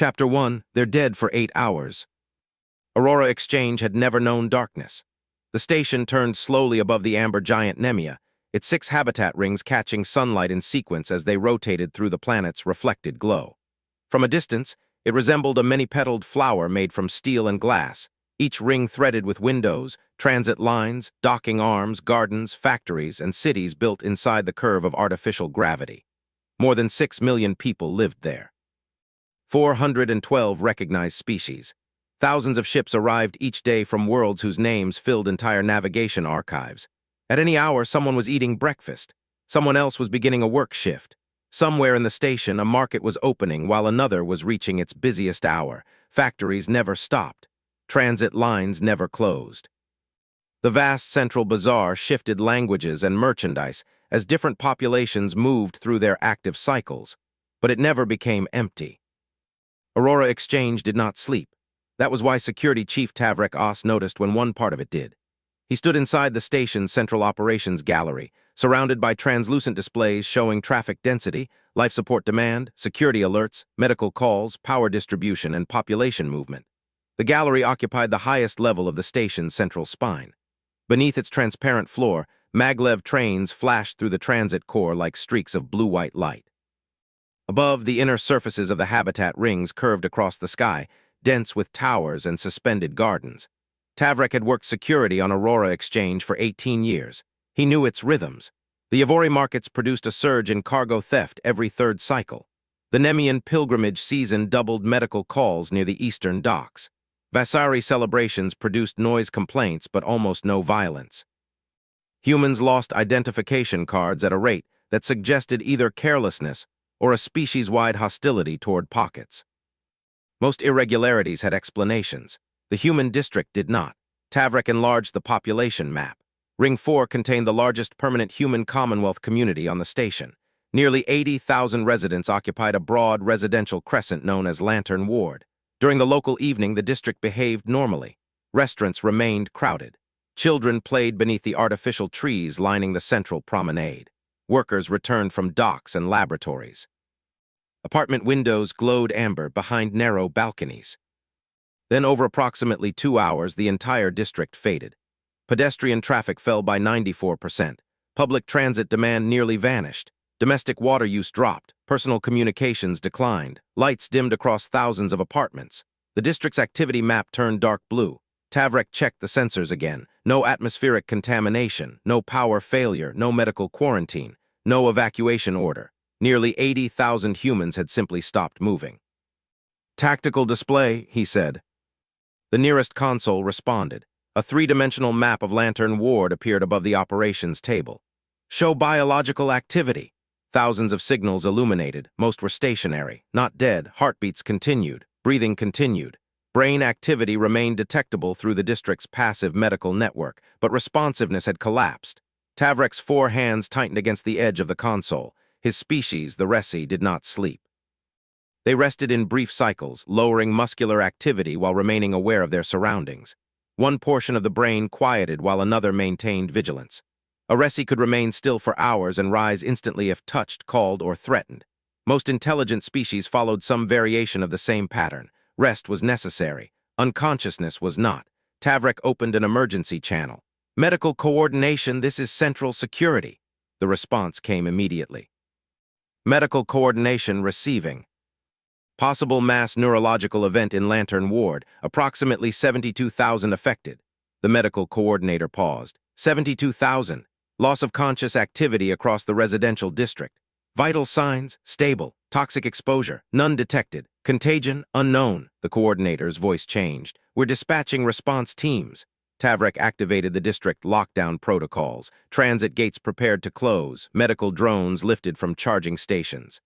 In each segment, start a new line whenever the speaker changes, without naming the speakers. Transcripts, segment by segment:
Chapter 1, They're Dead for 8 Hours. Aurora Exchange had never known darkness. The station turned slowly above the amber giant Nemea, its 6 habitat rings catching sunlight in sequence as they rotated through the planet's reflected glow. From a distance, it resembled a many-petaled flower made from steel and glass, each ring threaded with windows, transit lines, docking arms, gardens, factories, and cities built inside the curve of artificial gravity. More than 6 million people lived there. 412 recognized species. Thousands of ships arrived each day from worlds whose names filled entire navigation archives. At any hour, someone was eating breakfast. Someone else was beginning a work shift. Somewhere in the station, a market was opening while another was reaching its busiest hour. Factories never stopped. Transit lines never closed. The vast central bazaar shifted languages and merchandise as different populations moved through their active cycles, but it never became empty. Aurora Exchange did not sleep. That was why Security Chief Tavrek Os noticed when one part of it did. He stood inside the station's central operations gallery, surrounded by translucent displays showing traffic density, life support demand, security alerts, medical calls, power distribution, and population movement. The gallery occupied the highest level of the station's central spine. Beneath its transparent floor, maglev trains flashed through the transit core like streaks of blue-white light. Above, the inner surfaces of the habitat rings curved across the sky, dense with towers and suspended gardens. Tavrek had worked security on Aurora Exchange for 18 years. He knew its rhythms. The Ivory markets produced a surge in cargo theft every third cycle. The Nemean pilgrimage season doubled medical calls near the eastern docks. Vasari celebrations produced noise complaints but almost no violence. Humans lost identification cards at a rate that suggested either carelessness or a species-wide hostility toward pockets. Most irregularities had explanations. The human district did not. Tavrek enlarged the population map. Ring 4 contained the largest permanent human Commonwealth community on the station. Nearly 80,000 residents occupied a broad residential crescent known as Lantern Ward. During the local evening, the district behaved normally. Restaurants remained crowded. Children played beneath the artificial trees lining the central promenade. Workers returned from docks and laboratories. Apartment windows glowed amber behind narrow balconies. Then, over approximately 2 hours, the entire district faded. Pedestrian traffic fell by 94%. Public transit demand nearly vanished. Domestic water use dropped. Personal communications declined. Lights dimmed across thousands of apartments. The district's activity map turned dark blue. Tavrek checked the sensors again. No atmospheric contamination, no power failure, no medical quarantine, no evacuation order. Nearly 80,000 humans had simply stopped moving. "Tactical display," he said. The nearest console responded. A 3-dimensional map of Lantern Ward appeared above the operations table. "Show biological activity." Thousands of signals illuminated. Most were stationary, not dead. Heartbeats continued. Breathing continued. Brain activity remained detectable through the district's passive medical network, but responsiveness had collapsed. Tavrek's 4 hands tightened against the edge of the console. His species, the Resi, did not sleep. They rested in brief cycles, lowering muscular activity while remaining aware of their surroundings. One portion of the brain quieted while another maintained vigilance. A Resi could remain still for hours and rise instantly if touched, called, or threatened. Most intelligent species followed some variation of the same pattern. Rest was necessary. Unconsciousness was not. Tavrek opened an emergency channel. "Medical coordination, this is Central Security." The response came immediately. "Medical coordination receiving. Possible mass neurological event in Lantern Ward, approximately 72,000 affected." The medical coordinator paused. 72,000. Loss of conscious activity across the residential district. Vital signs, stable. Toxic exposure, none detected. Contagion, unknown. The coordinator's voice changed. "We're dispatching response teams." Tavrek activated the district lockdown protocols. Transit gates prepared to close. Medical drones lifted from charging stations.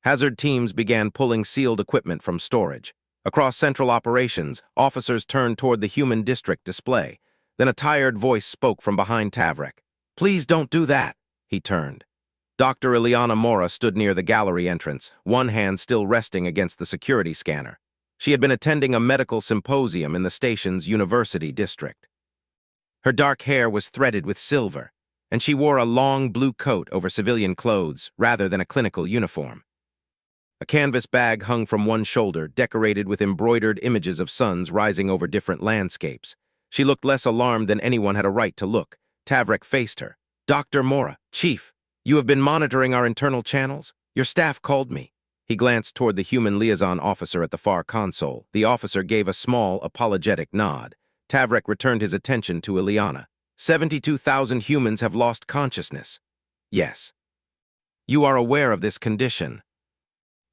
Hazard teams began pulling sealed equipment from storage. Across central operations, officers turned toward the human district display. Then a tired voice spoke from behind Tavrek. "Please don't do that." He turned. Dr. Ileana Mora stood near the gallery entrance, one hand still resting against the security scanner. She had been attending a medical symposium in the station's university district. Her dark hair was threaded with silver, and she wore a long blue coat over civilian clothes rather than a clinical uniform. A canvas bag hung from one shoulder, decorated with embroidered images of suns rising over different landscapes. She looked less alarmed than anyone had a right to look. Tavrek faced her. "Dr. Mora, Chief, you have been monitoring our internal channels? Your staff called me." He glanced toward the human liaison officer at the far console. The officer gave a small, apologetic nod. Tavrek returned his attention to Ileana. 72,000 humans have lost consciousness. Yes. You are aware of this condition.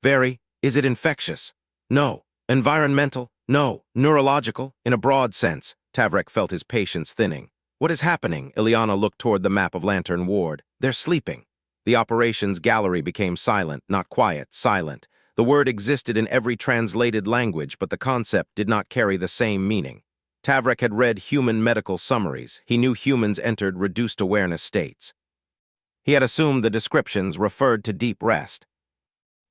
Very. Is it infectious? No. Environmental? No. Neurological? In a broad sense. Tavrek felt his patience thinning. What is happening? Ileana looked toward the map of Lantern Ward. They're sleeping. The operations gallery became silent, not quiet, silent. The word existed in every translated language, but the concept did not carry the same meaning. Tavrek had read human medical summaries. He knew humans entered reduced awareness states. He had assumed the descriptions referred to deep rest.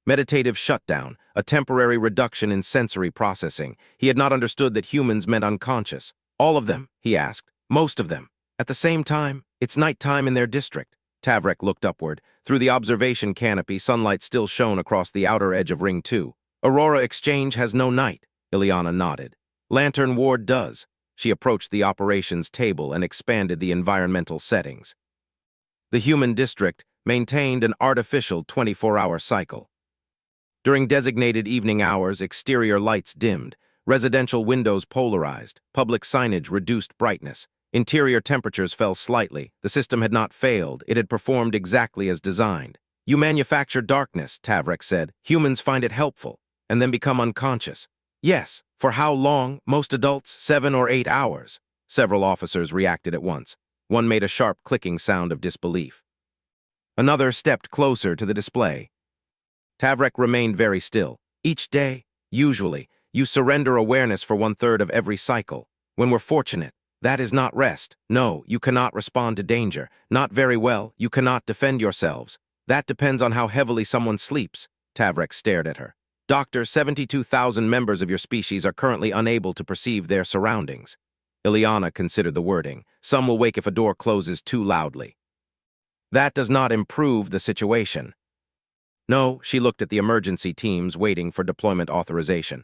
Meditative shutdown, a temporary reduction in sensory processing. He had not understood that humans meant unconscious. All of them, he asked. Most of them. At the same time, it's nighttime in their district. Tavrek looked upward. Through the observation canopy, sunlight still shone across the outer edge of Ring 2. Aurora Exchange has no night, Ileana nodded. Lantern Ward does. She approached the operations table and expanded the environmental settings. The human district maintained an artificial 24-hour cycle. During designated evening hours, exterior lights dimmed, residential windows polarized, public signage reduced brightness. Interior temperatures fell slightly. The system had not failed. It had performed exactly as designed. You manufacture darkness, Tavrek said. Humans find it helpful, and then become unconscious. Yes. For how long? Most adults, 7 or 8 hours. Several officers reacted at once. One made a sharp clicking sound of disbelief. Another stepped closer to the display. Tavrek remained very still. Each day, usually, you surrender awareness for 1/3 of every cycle. When we're fortunate, that is not rest. No, you cannot respond to danger. Not very well, you cannot defend yourselves. That depends on how heavily someone sleeps. Tavrek stared at her. Doctor, 72,000 members of your species are currently unable to perceive their surroundings. Ileana considered the wording. Some will wake if a door closes too loudly. That does not improve the situation. No, she looked at the emergency teams waiting for deployment authorization.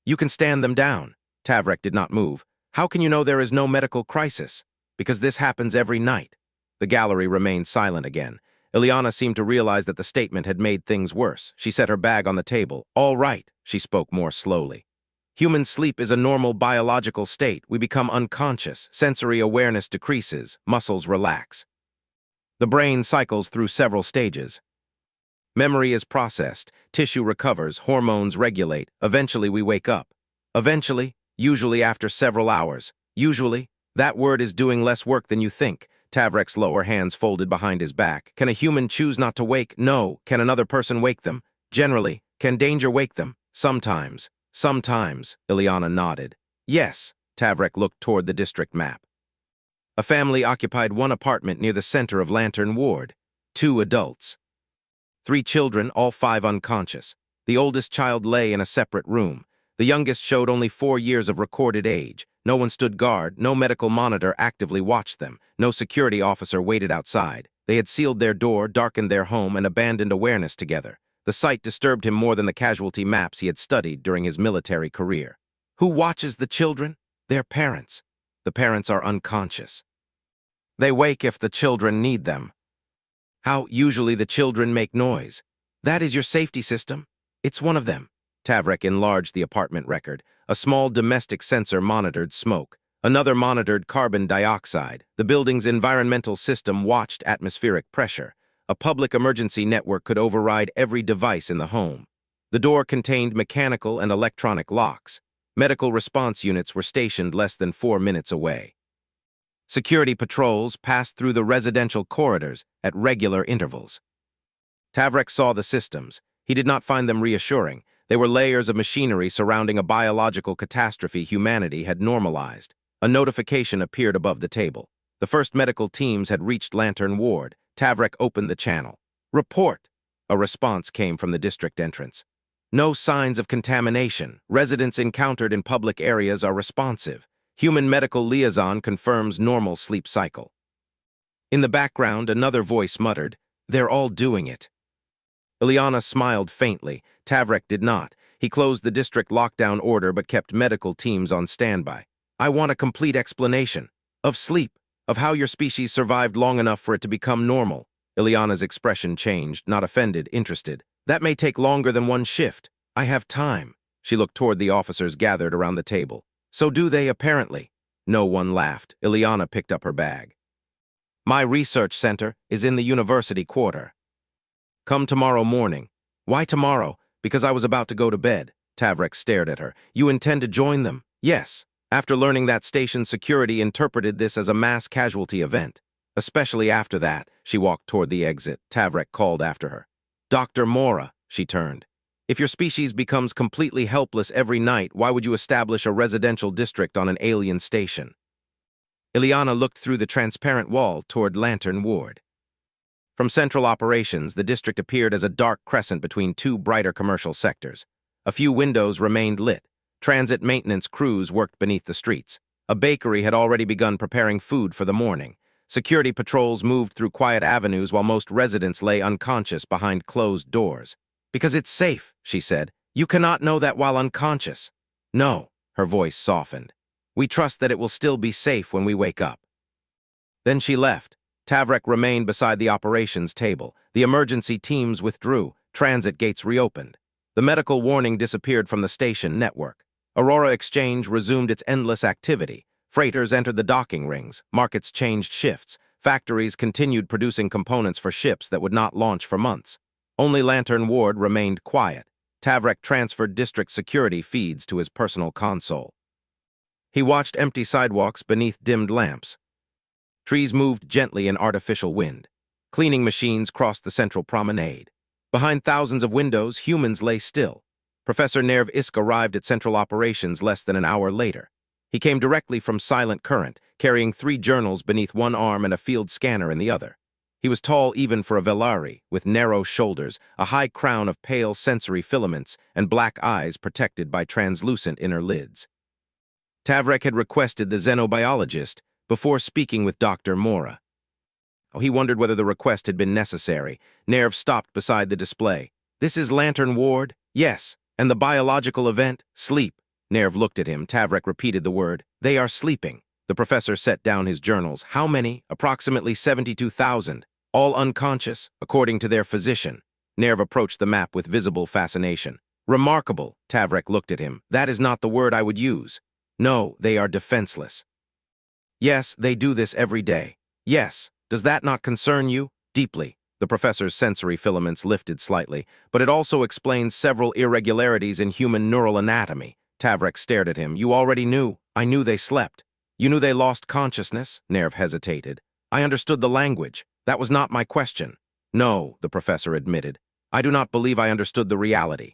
You can stand them down. Tavrek did not move. How can you know there is no medical crisis? Because this happens every night. The gallery remained silent again. Ileana seemed to realize that the statement had made things worse. She set her bag on the table. All right, she spoke more slowly. Human sleep is a normal biological state. We become unconscious. Sensory awareness decreases. Muscles relax. The brain cycles through several stages. Memory is processed. Tissue recovers. Hormones regulate. Eventually, we wake up. Eventually, usually after several hours. Usually, that word is doing less work than you think. Tavrek's lower hands folded behind his back. Can a human choose not to wake? No. Can another person wake them? Generally. Can danger wake them? Sometimes. Sometimes, Ileana nodded. Yes. Tavrek looked toward the district map. A family occupied one apartment near the center of Lantern Ward. 2 adults. 3 children, all 5 unconscious. The oldest child lay in a separate room. The youngest showed only 4 years of recorded age. No one stood guard, no medical monitor actively watched them, no security officer waited outside. They had sealed their door, darkened their home, and abandoned awareness together. The sight disturbed him more than the casualty maps he had studied during his military career. Who watches the children? Their parents. The parents are unconscious. They wake if the children need them. How usually the children make noise. That is your safety system? It's one of them. Tavrek enlarged the apartment record. A small domestic sensor monitored smoke. Another monitored carbon dioxide. The building's environmental system watched atmospheric pressure. A public emergency network could override every device in the home. The door contained mechanical and electronic locks. Medical response units were stationed less than 4 minutes away. Security patrols passed through the residential corridors at regular intervals. Tavrek saw the systems. He did not find them reassuring. They were layers of machinery surrounding a biological catastrophe humanity had normalized. A notification appeared above the table. The first medical teams had reached Lantern Ward. Tavrek opened the channel. Report! A response came from the district entrance. No signs of contamination. Residents encountered in public areas are responsive. Human medical liaison confirms normal sleep cycle. In the background, another voice muttered, "They're all doing it." Ileana smiled faintly. Tavrek did not. He closed the district lockdown order but kept medical teams on standby. I want a complete explanation. Of sleep. Of how your species survived long enough for it to become normal. Ileana's expression changed, not offended, interested. That may take longer than one shift. I have time. She looked toward the officers gathered around the table. So do they, apparently. No one laughed. Ileana picked up her bag. My research center is in the university quarter. Come tomorrow morning. Why tomorrow? Because I was about to go to bed. Tavrek stared at her. You intend to join them? Yes. After learning that station security interpreted this as a mass casualty event. Especially after that, she walked toward the exit. Tavrek called after her. Dr. Mora, she turned. If your species becomes completely helpless every night, why would you establish a residential district on an alien station? Ileana looked through the transparent wall toward Lantern Ward. From central operations, the district appeared as a dark crescent between two brighter commercial sectors. A few windows remained lit. Transit maintenance crews worked beneath the streets. A bakery had already begun preparing food for the morning. Security patrols moved through quiet avenues while most residents lay unconscious behind closed doors. Because it's safe, she said. You cannot know that while unconscious. No, her voice softened. We trust that it will still be safe when we wake up. Then she left. Tavrek remained beside the operations table. The emergency teams withdrew. Transit gates reopened. The medical warning disappeared from the station network. Aurora Exchange resumed its endless activity. Freighters entered the docking rings. Markets changed shifts. Factories continued producing components for ships that would not launch for months. Only Lantern Ward remained quiet. Tavrek transferred district security feeds to his personal console. He watched empty sidewalks beneath dimmed lamps. Trees moved gently in artificial wind. Cleaning machines crossed the central promenade. Behind thousands of windows, humans lay still. Professor Nerv Isk arrived at Central Operations less than an hour later. He came directly from Silent Current, carrying 3 journals beneath one arm and a field scanner in the other. He was tall even for a Velari, with narrow shoulders, a high crown of pale sensory filaments, and black eyes protected by translucent inner lids. Tavrek had requested the xenobiologist before speaking with Dr. Mora. He wondered whether the request had been necessary. Nerv stopped beside the display. This is Lantern Ward? Yes. And the biological event? Sleep. Nerv looked at him. Tavrek repeated the word. They are sleeping. The professor set down his journals. How many? Approximately 72,000. All unconscious, according to their physician. Nerv approached the map with visible fascination. Remarkable. Tavrek looked at him. That is not the word I would use. No, they are defenseless. Yes, they do this every day. Yes. Does that not concern you? Deeply. The professor's sensory filaments lifted slightly, but it also explains several irregularities in human neural anatomy. Tavrek stared at him. You already knew. I knew they slept. You knew they lost consciousness? Nerv hesitated. I understood the language. That was not my question. No, the professor admitted. I do not believe I understood the reality.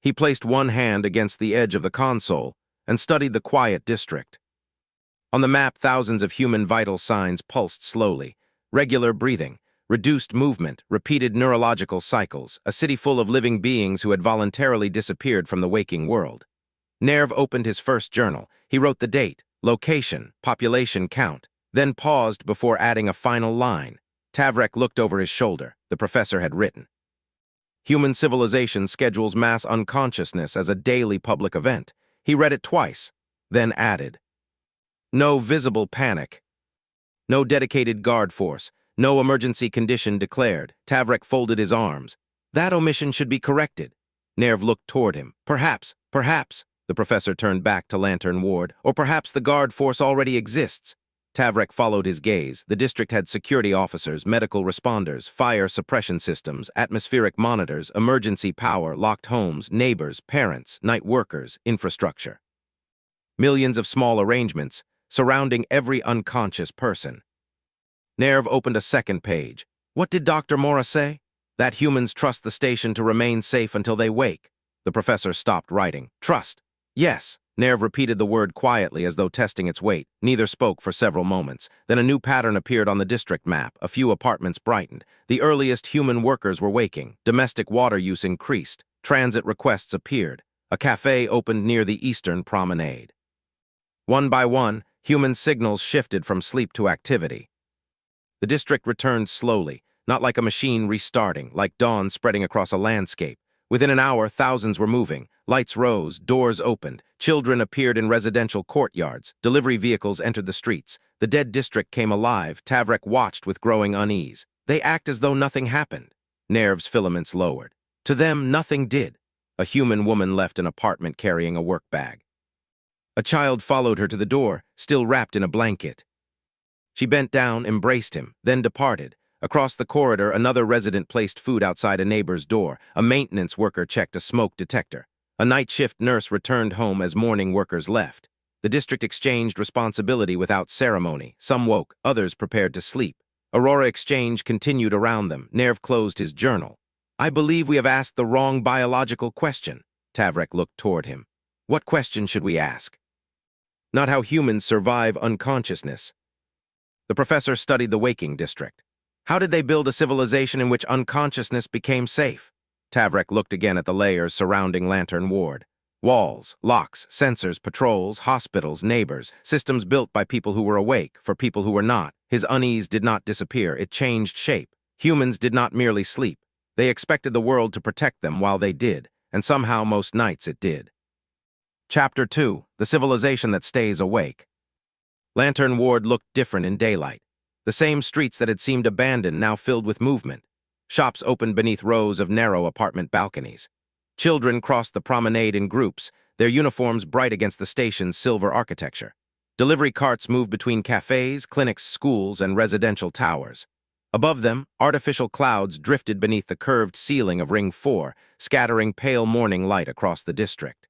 He placed one hand against the edge of the console and studied the quiet district. On the map, thousands of human vital signs pulsed slowly. Regular breathing, reduced movement, repeated neurological cycles, a city full of living beings who had voluntarily disappeared from the waking world. Nerv opened his first journal. He wrote the date, location, population count, then paused before adding a final line. Tavrek looked over his shoulder. The professor had written. Human civilization schedules mass unconsciousness as a daily public event. He read it twice, then added. No visible panic. No dedicated guard force. No emergency condition declared. Tavrek folded his arms. That omission should be corrected. Nerv looked toward him. Perhaps. The professor turned back to Lantern Ward. Or perhaps the guard force already exists. Tavrek followed his gaze. The district had security officers, medical responders, fire suppression systems, atmospheric monitors, emergency power, locked homes, neighbors, parents, night workers, infrastructure. Millions of small arrangements surrounding every unconscious person. Nerv opened a second page. What did Dr. Mora say? That humans trust the station to remain safe until they wake. The professor stopped writing. Trust. Yes. Nerv repeated the word quietly as though testing its weight. Neither spoke for several moments. Then a new pattern appeared on the district map. A few apartments brightened. The earliest human workers were waking. Domestic water use increased. Transit requests appeared. A cafe opened near the eastern promenade. One by one, human signals shifted from sleep to activity. The district returned slowly. Not like a machine restarting, like dawn spreading across a landscape. Within an hour, thousands were moving. Lights rose, doors opened. Children appeared in residential courtyards. Delivery vehicles entered the streets. The dead district came alive. Tavrek watched with growing unease. They act as though nothing happened. Nerve's filaments lowered. To them, nothing did. A human woman left an apartment carrying a work bag. A child followed her to the door, still wrapped in a blanket. She bent down, embraced him, then departed. Across the corridor, another resident placed food outside a neighbor's door. A maintenance worker checked a smoke detector. A night shift nurse returned home as morning workers left. The district exchanged responsibility without ceremony. Some woke, others prepared to sleep. Aurora exchange continued around them. Nerve closed his journal. I believe we have asked the wrong biological question. Tavrek looked toward him. What question should we ask? Not how humans survive unconsciousness. The professor studied the waking district. How did they build a civilization in which unconsciousness became safe? Tavrek looked again at the layers surrounding Lantern Ward. Walls, locks, sensors, patrols, hospitals, neighbors, systems built by people who were awake, for people who were not. His unease did not disappear, it changed shape. Humans did not merely sleep. They expected the world to protect them while they did, and somehow most nights it did. Chapter 2, The Civilization That Stays Awake. Lantern Ward looked different in daylight. The same streets that had seemed abandoned now filled with movement. Shops opened beneath rows of narrow apartment balconies. Children crossed the promenade in groups, their uniforms bright against the station's silver architecture. Delivery carts moved between cafes, clinics, schools, and residential towers. Above them, artificial clouds drifted beneath the curved ceiling of Ring 4, scattering pale morning light across the district.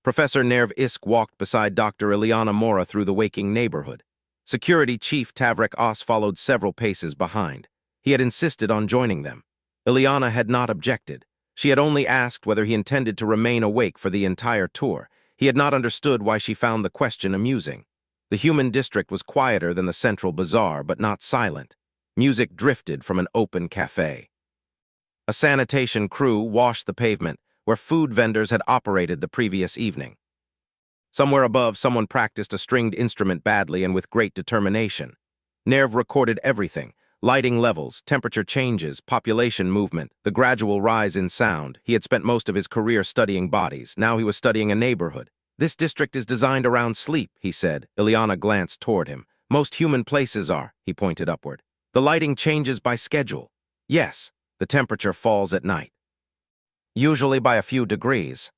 Professor Nerv Isk walked beside Dr. Ileana Mora through the waking neighborhood. Security Chief Tavrek Os followed several paces behind. He had insisted on joining them. Ileana had not objected. She had only asked whether he intended to remain awake for the entire tour. He had not understood why she found the question amusing. The human district was quieter than the central bazaar, but not silent. Music drifted from an open cafe. A sanitation crew washed the pavement, where food vendors had operated the previous evening. Somewhere above, someone practiced a stringed instrument badly and with great determination. Nerv recorded everything: lighting levels, temperature changes, population movement, the gradual rise in sound. He had spent most of his career studying bodies. Now he was studying a neighborhood. This district is designed around sleep, he said. Ileana glanced toward him. Most human places are, he pointed upward. The lighting changes by schedule. Yes, the temperature falls at night. Usually by a few degrees.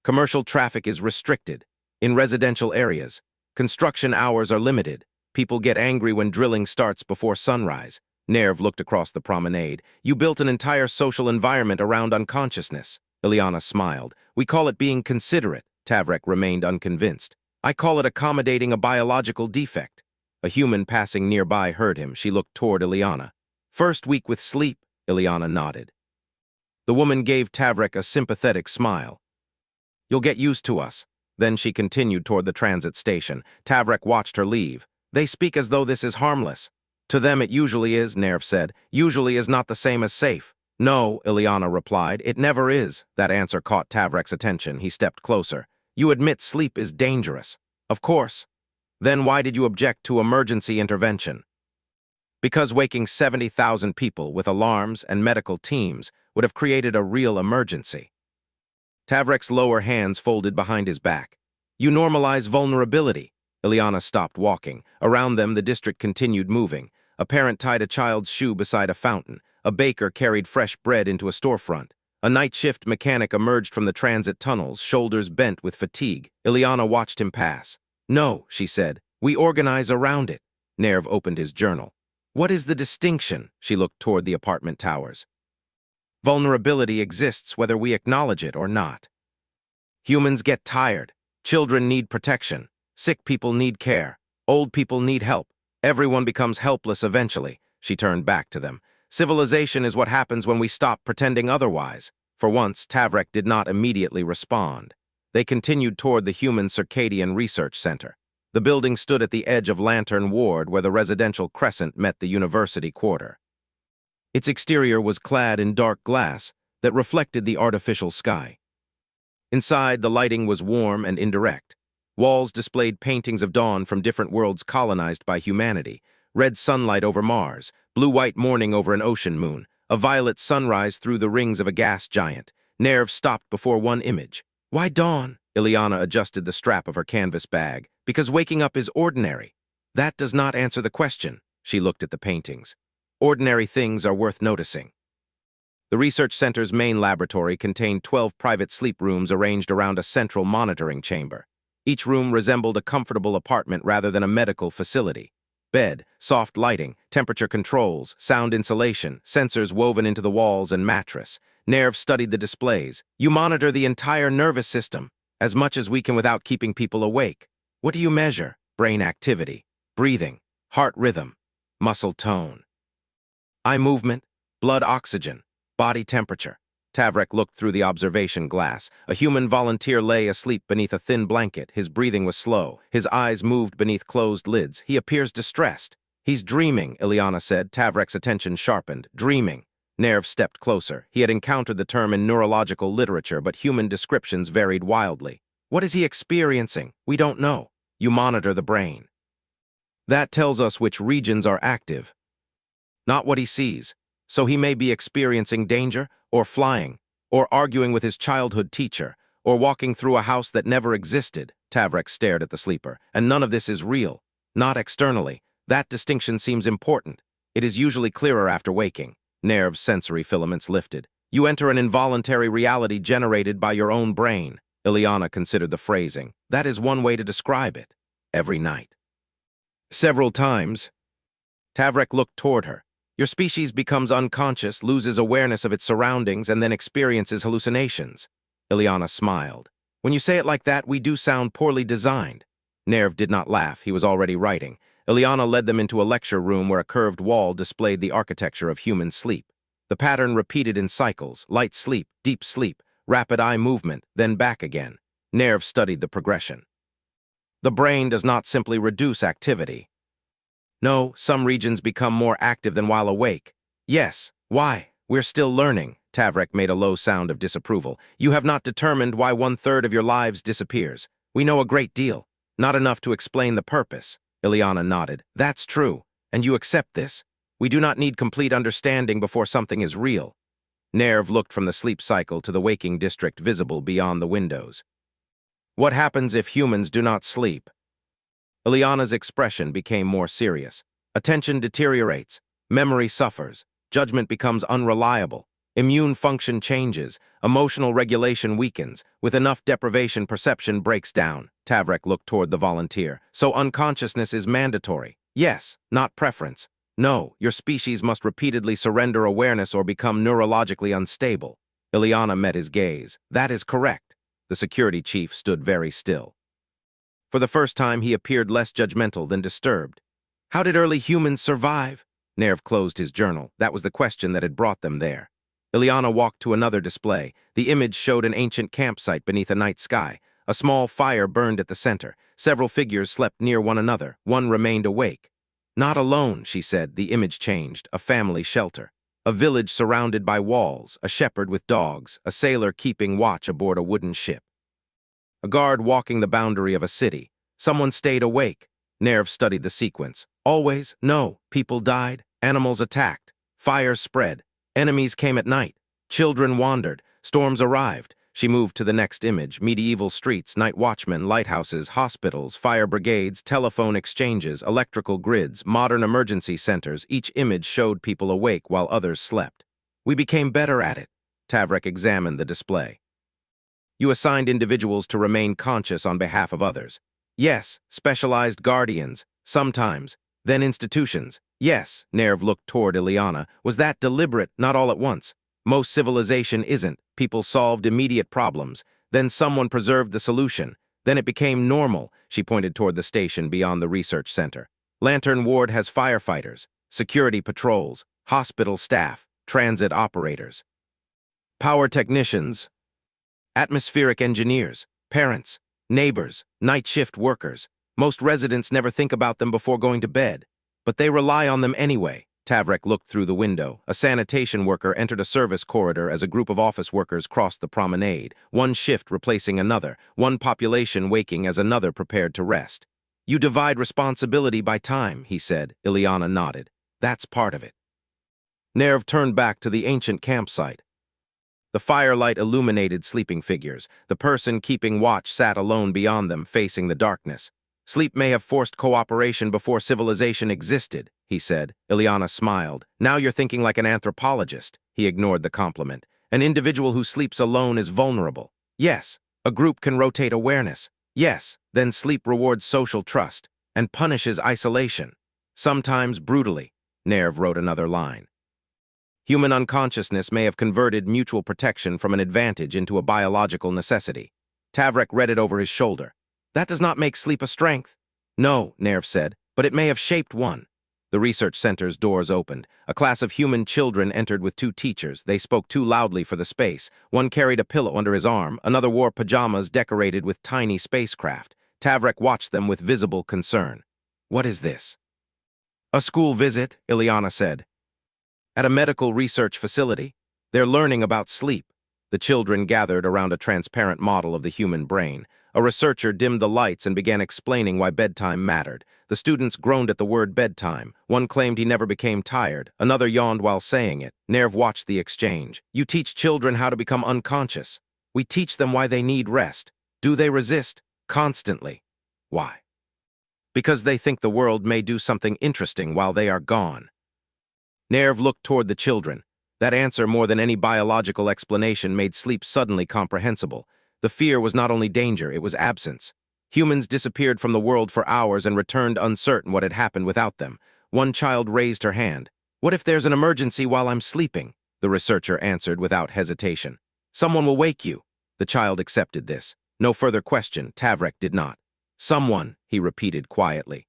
Commercial traffic is restricted. In residential areas, construction hours are limited. People get angry when drilling starts before sunrise. Nerv looked across the promenade. You built an entire social environment around unconsciousness. Ileana smiled. We call it being considerate. Tavrek remained unconvinced. I call it accommodating a biological defect. A human passing nearby heard him. She looked toward Ileana. First week with sleep, Ileana nodded. The woman gave Tavrek a sympathetic smile. You'll get used to us. Then she continued toward the transit station. Tavrek watched her leave. They speak as though this is harmless. To them it usually is, Nerv said. Usually is not the same as safe. No, Ileana replied. It never is. That answer caught Tavrek's attention. He stepped closer. You admit sleep is dangerous. Of course. Then why did you object to emergency intervention? Because waking 70,000 people with alarms and medical teams would have created a real emergency. Tavrek's lower hands folded behind his back. You normalize vulnerability. Ileana stopped walking. Around them, the district continued moving. A parent tied a child's shoe beside a fountain. A baker carried fresh bread into a storefront. A night shift mechanic emerged from the transit tunnels, shoulders bent with fatigue. Ileana watched him pass. No, she said. We organize around it. Nerv opened his journal. What is the distinction? She looked toward the apartment towers. Vulnerability exists whether we acknowledge it or not. Humans get tired. Children need protection. Sick people need care. Old people need help. Everyone becomes helpless eventually. She turned back to them. Civilization is what happens when we stop pretending otherwise. For once, Tavrek did not immediately respond. They continued toward the Human Circadian Research Center. The building stood at the edge of Lantern Ward where the residential crescent met the university quarter. Its exterior was clad in dark glass that reflected the artificial sky. Inside, the lighting was warm and indirect. Walls displayed paintings of dawn from different worlds colonized by humanity. Red sunlight over Mars, blue-white morning over an ocean moon, a violet sunrise through the rings of a gas giant. Nerve stopped before one image. Why dawn? Ileana adjusted the strap of her canvas bag. Because waking up is ordinary. That does not answer the question. She looked at the paintings. Ordinary things are worth noticing. The research center's main laboratory contained 12 private sleep rooms arranged around a central monitoring chamber. Each room resembled a comfortable apartment rather than a medical facility. Bed, soft lighting, temperature controls, sound insulation, sensors woven into the walls, and mattress. Nerve studied the displays. You monitor the entire nervous system, as much as we can without keeping people awake. What do you measure? Brain activity, breathing, heart rhythm, muscle tone, eye movement, blood oxygen, body temperature. Tavrek looked through the observation glass. A human volunteer lay asleep beneath a thin blanket. His breathing was slow. His eyes moved beneath closed lids. He appears distressed. He's dreaming, Ileana said. Tavrek's attention sharpened. Dreaming. Nerve stepped closer. He had encountered the term in neurological literature, but human descriptions varied wildly. What is he experiencing? We don't know. You monitor the brain. That tells us which regions are active. Not what he sees. So he may be experiencing danger, or flying, or arguing with his childhood teacher, or walking through a house that never existed. Tavrek stared at the sleeper. And none of this is real. Not externally. That distinction seems important. It is usually clearer after waking. Nerve's sensory filaments lifted. You enter an involuntary reality generated by your own brain. Ileana considered the phrasing. That is one way to describe it. Every night. Several times. Tavrek looked toward her. Your species becomes unconscious, loses awareness of its surroundings, and then experiences hallucinations. Ileana smiled. When you say it like that, we do sound poorly designed. Nerve did not laugh. He was already writing. Ileana led them into a lecture room where a curved wall displayed the architecture of human sleep. The pattern repeated in cycles: light sleep, deep sleep, rapid eye movement, then back again. Nerve studied the progression. The brain does not simply reduce activity. No, some regions become more active than while awake. Yes, why? We're still learning. Tavrek made a low sound of disapproval. You have not determined why 1/3 of your lives disappears. We know a great deal. Not enough to explain the purpose. Ileana nodded. That's true, and you accept this. We do not need complete understanding before something is real. Nerve looked from the sleep cycle to the waking district visible beyond the windows. What happens if humans do not sleep? Ileana's expression became more serious. Attention deteriorates, memory suffers, judgment becomes unreliable, immune function changes, emotional regulation weakens. With enough deprivation, perception breaks down. Tavrek looked toward the volunteer. So unconsciousness is mandatory. Yes, not preference. No, your species must repeatedly surrender awareness or become neurologically unstable. Ileana met his gaze. That is correct. The security chief stood very still. For the first time, he appeared less judgmental than disturbed. How did early humans survive? Nerve closed his journal. That was the question that had brought them there. Ileana walked to another display. The image showed an ancient campsite beneath a night sky. A small fire burned at the center. Several figures slept near one another. One remained awake. Not alone, she said. The image changed. A family shelter. A village surrounded by walls. A shepherd with dogs. A sailor keeping watch aboard a wooden ship. A guard walking the boundary of a city. Someone stayed awake. Nerve studied the sequence. Always? No. People died. Animals attacked. Fire spread. Enemies came at night. Children wandered. Storms arrived. She moved to the next image. Medieval streets, night watchmen, lighthouses, hospitals, fire brigades, telephone exchanges, electrical grids, modern emergency centers. Each image showed people awake while others slept. We became better at it. Tavrek examined the display. You assigned individuals to remain conscious on behalf of others. Yes, specialized guardians, sometimes. Then institutions. Yes, Nerve looked toward Ileana. Was that deliberate? Not all at once. Most civilization isn't. People solved immediate problems. Then someone preserved the solution. Then it became normal. She pointed toward the station beyond the research center. Lantern Ward has firefighters, security patrols, hospital staff, transit operators, power technicians, atmospheric engineers, parents, neighbors, night shift workers. Most residents never think about them before going to bed, but they rely on them anyway. Tavrek looked through the window. A sanitation worker entered a service corridor as a group of office workers crossed the promenade, one shift replacing another, one population waking as another prepared to rest. You divide responsibility by time, he said. Ileana nodded. That's part of it. Nerv turned back to the ancient campsite. The firelight illuminated sleeping figures. The person keeping watch sat alone beyond them, facing the darkness. Sleep may have forced cooperation before civilization existed, he said. Ileana smiled. Now you're thinking like an anthropologist. He ignored the compliment. An individual who sleeps alone is vulnerable. Yes, a group can rotate awareness. Yes, then sleep rewards social trust and punishes isolation. Sometimes brutally. Nerv wrote another line. Human unconsciousness may have converted mutual protection from an advantage into a biological necessity. Tavrek read it over his shoulder. That does not make sleep a strength. No, Nerv said, but it may have shaped one. The research center's doors opened. A class of human children entered with two teachers. They spoke too loudly for the space. One carried a pillow under his arm. Another wore pajamas decorated with tiny spacecraft. Tavrek watched them with visible concern. What is this? A school visit, Ileana said. At a medical research facility. They're learning about sleep. The children gathered around a transparent model of the human brain. A researcher dimmed the lights and began explaining why bedtime mattered. The students groaned at the word bedtime. One claimed he never became tired. Another yawned while saying it. Nerv watched the exchange. You teach children how to become unconscious. We teach them why they need rest. Do they resist? Constantly. Why? Because they think the world may do something interesting while they are gone. Nerv looked toward the children. That answer, more than any biological explanation, made sleep suddenly comprehensible. The fear was not only danger, it was absence. Humans disappeared from the world for hours and returned uncertain what had happened without them. One child raised her hand. What if there's an emergency while I'm sleeping? The researcher answered without hesitation. Someone will wake you. The child accepted this. No further question. Tavrek did not. Someone, he repeated quietly.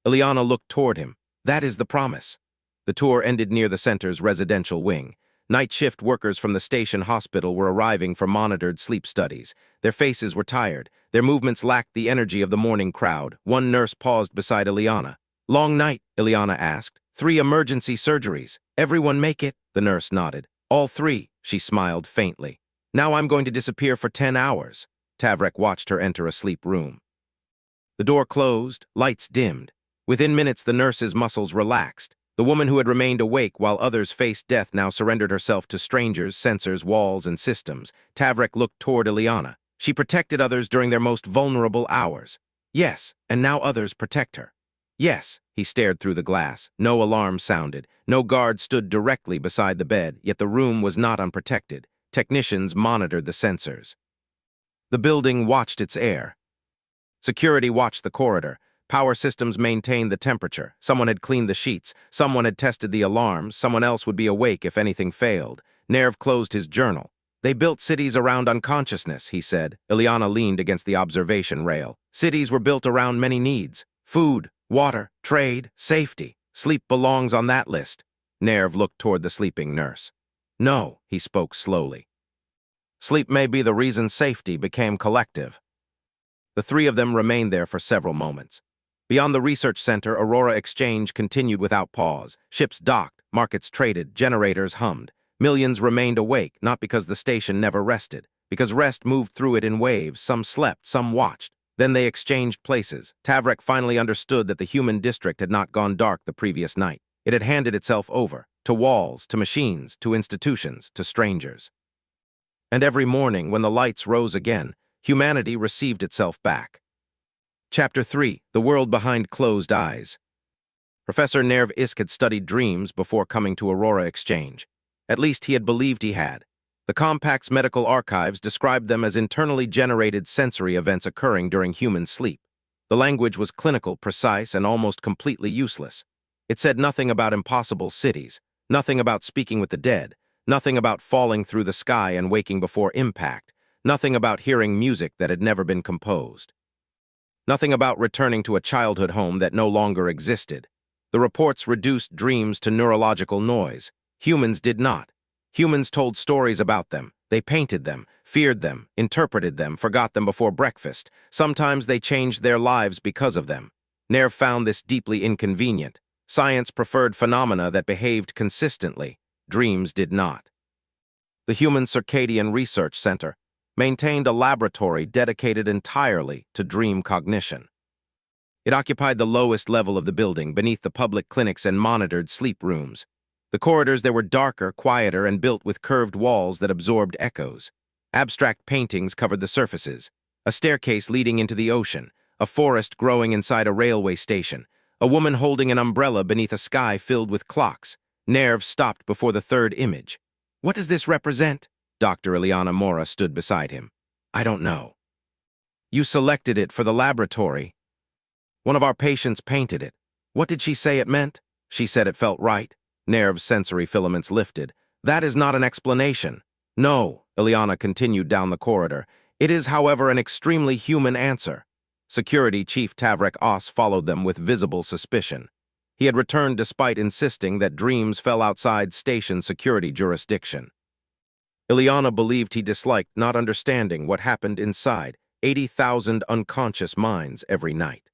Ileana looked toward him. That is the promise. The tour ended near the center's residential wing. Night shift workers from the station hospital were arriving for monitored sleep studies. Their faces were tired. Their movements lacked the energy of the morning crowd. One nurse paused beside Ileana. Long night, Ileana asked. 3 emergency surgeries. Everyone make it? The nurse nodded. All 3, she smiled faintly. Now I'm going to disappear for 10 hours. Tavrek watched her enter a sleep room. The door closed, lights dimmed. Within minutes, the nurse's muscles relaxed. The woman who had remained awake while others faced death now surrendered herself to strangers, sensors, walls, and systems. Tavrek looked toward Ileana. She protected others during their most vulnerable hours. Yes, and now others protect her. Yes, he stared through the glass. No alarm sounded. No guard stood directly beside the bed, yet the room was not unprotected. Technicians monitored the sensors. The building watched its air. Security watched the corridor. Power systems maintained the temperature. Someone had cleaned the sheets. Someone had tested the alarms. Someone else would be awake if anything failed. Nerv closed his journal. They built cities around unconsciousness, he said. Ileana leaned against the observation rail. Cities were built around many needs. Food, water, trade, safety. Sleep belongs on that list. Nerv looked toward the sleeping nurse. No, he spoke slowly. Sleep may be the reason safety became collective. The 3 of them remained there for several moments. Beyond the research center, Aurora Exchange continued without pause. Ships docked, markets traded, generators hummed. Millions remained awake, not because the station never rested, because rest moved through it in waves. Some slept, some watched. Then they exchanged places. Tavrek finally understood that the human district had not gone dark the previous night. It had handed itself over, to walls, to machines, to institutions, to strangers. And every morning, when the lights rose again, humanity received itself back. Chapter 3. The World Behind Closed Eyes. Professor Nerv Isk had studied dreams before coming to Aurora Exchange. At least he had believed he had. The Compact's medical archives described them as internally generated sensory events occurring during human sleep. The language was clinical, precise, and almost completely useless. It said nothing about impossible cities, nothing about speaking with the dead, nothing about falling through the sky and waking before impact, nothing about hearing music that had never been composed. Nothing about returning to a childhood home that no longer existed. The reports reduced dreams to neurological noise. Humans did not. Humans told stories about them. They painted them, feared them, interpreted them, forgot them before breakfast. Sometimes they changed their lives because of them. Nerv found this deeply inconvenient. Science preferred phenomena that behaved consistently. Dreams did not. The Human Circadian Research Center maintained a laboratory dedicated entirely to dream cognition. It occupied the lowest level of the building, beneath the public clinics and monitored sleep rooms. The corridors there were darker, quieter, and built with curved walls that absorbed echoes. Abstract paintings covered the surfaces. A staircase leading into the ocean, a forest growing inside a railway station, a woman holding an umbrella beneath a sky filled with clocks. Nerve stopped before the third image. What does this represent? Dr. Ileana Mora stood beside him. I don't know. You selected it for the laboratory. One of our patients painted it. What did she say it meant? She said it felt right. Nerve's sensory filaments lifted. That is not an explanation. No, Ileana continued down the corridor. It is, however, an extremely human answer. Security Chief Tavrek Os followed them with visible suspicion. He had returned despite insisting that dreams fell outside station security jurisdiction. Ileana believed he disliked not understanding what happened inside 80,000 unconscious minds every night.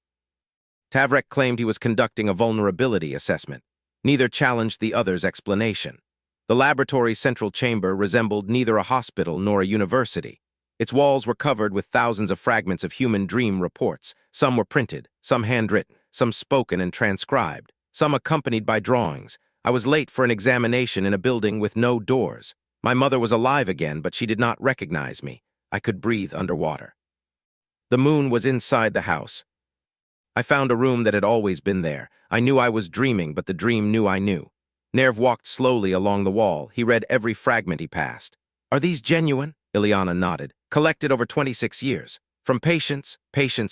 Tavrek claimed he was conducting a vulnerability assessment. Neither challenged the other's explanation. The laboratory's central chamber resembled neither a hospital nor a university. Its walls were covered with thousands of fragments of human dream reports. Some were printed, some handwritten, some spoken and transcribed, some accompanied by drawings. I was late for an examination in a building with no doors. My mother was alive again, but she did not recognize me. I could breathe underwater. The moon was inside the house. I found a room that had always been there. I knew I was dreaming, but the dream knew I knew. Nerv walked slowly along the wall. He read every fragment he passed. Are these genuine? Ileana nodded. Collected over 26 years. From patients,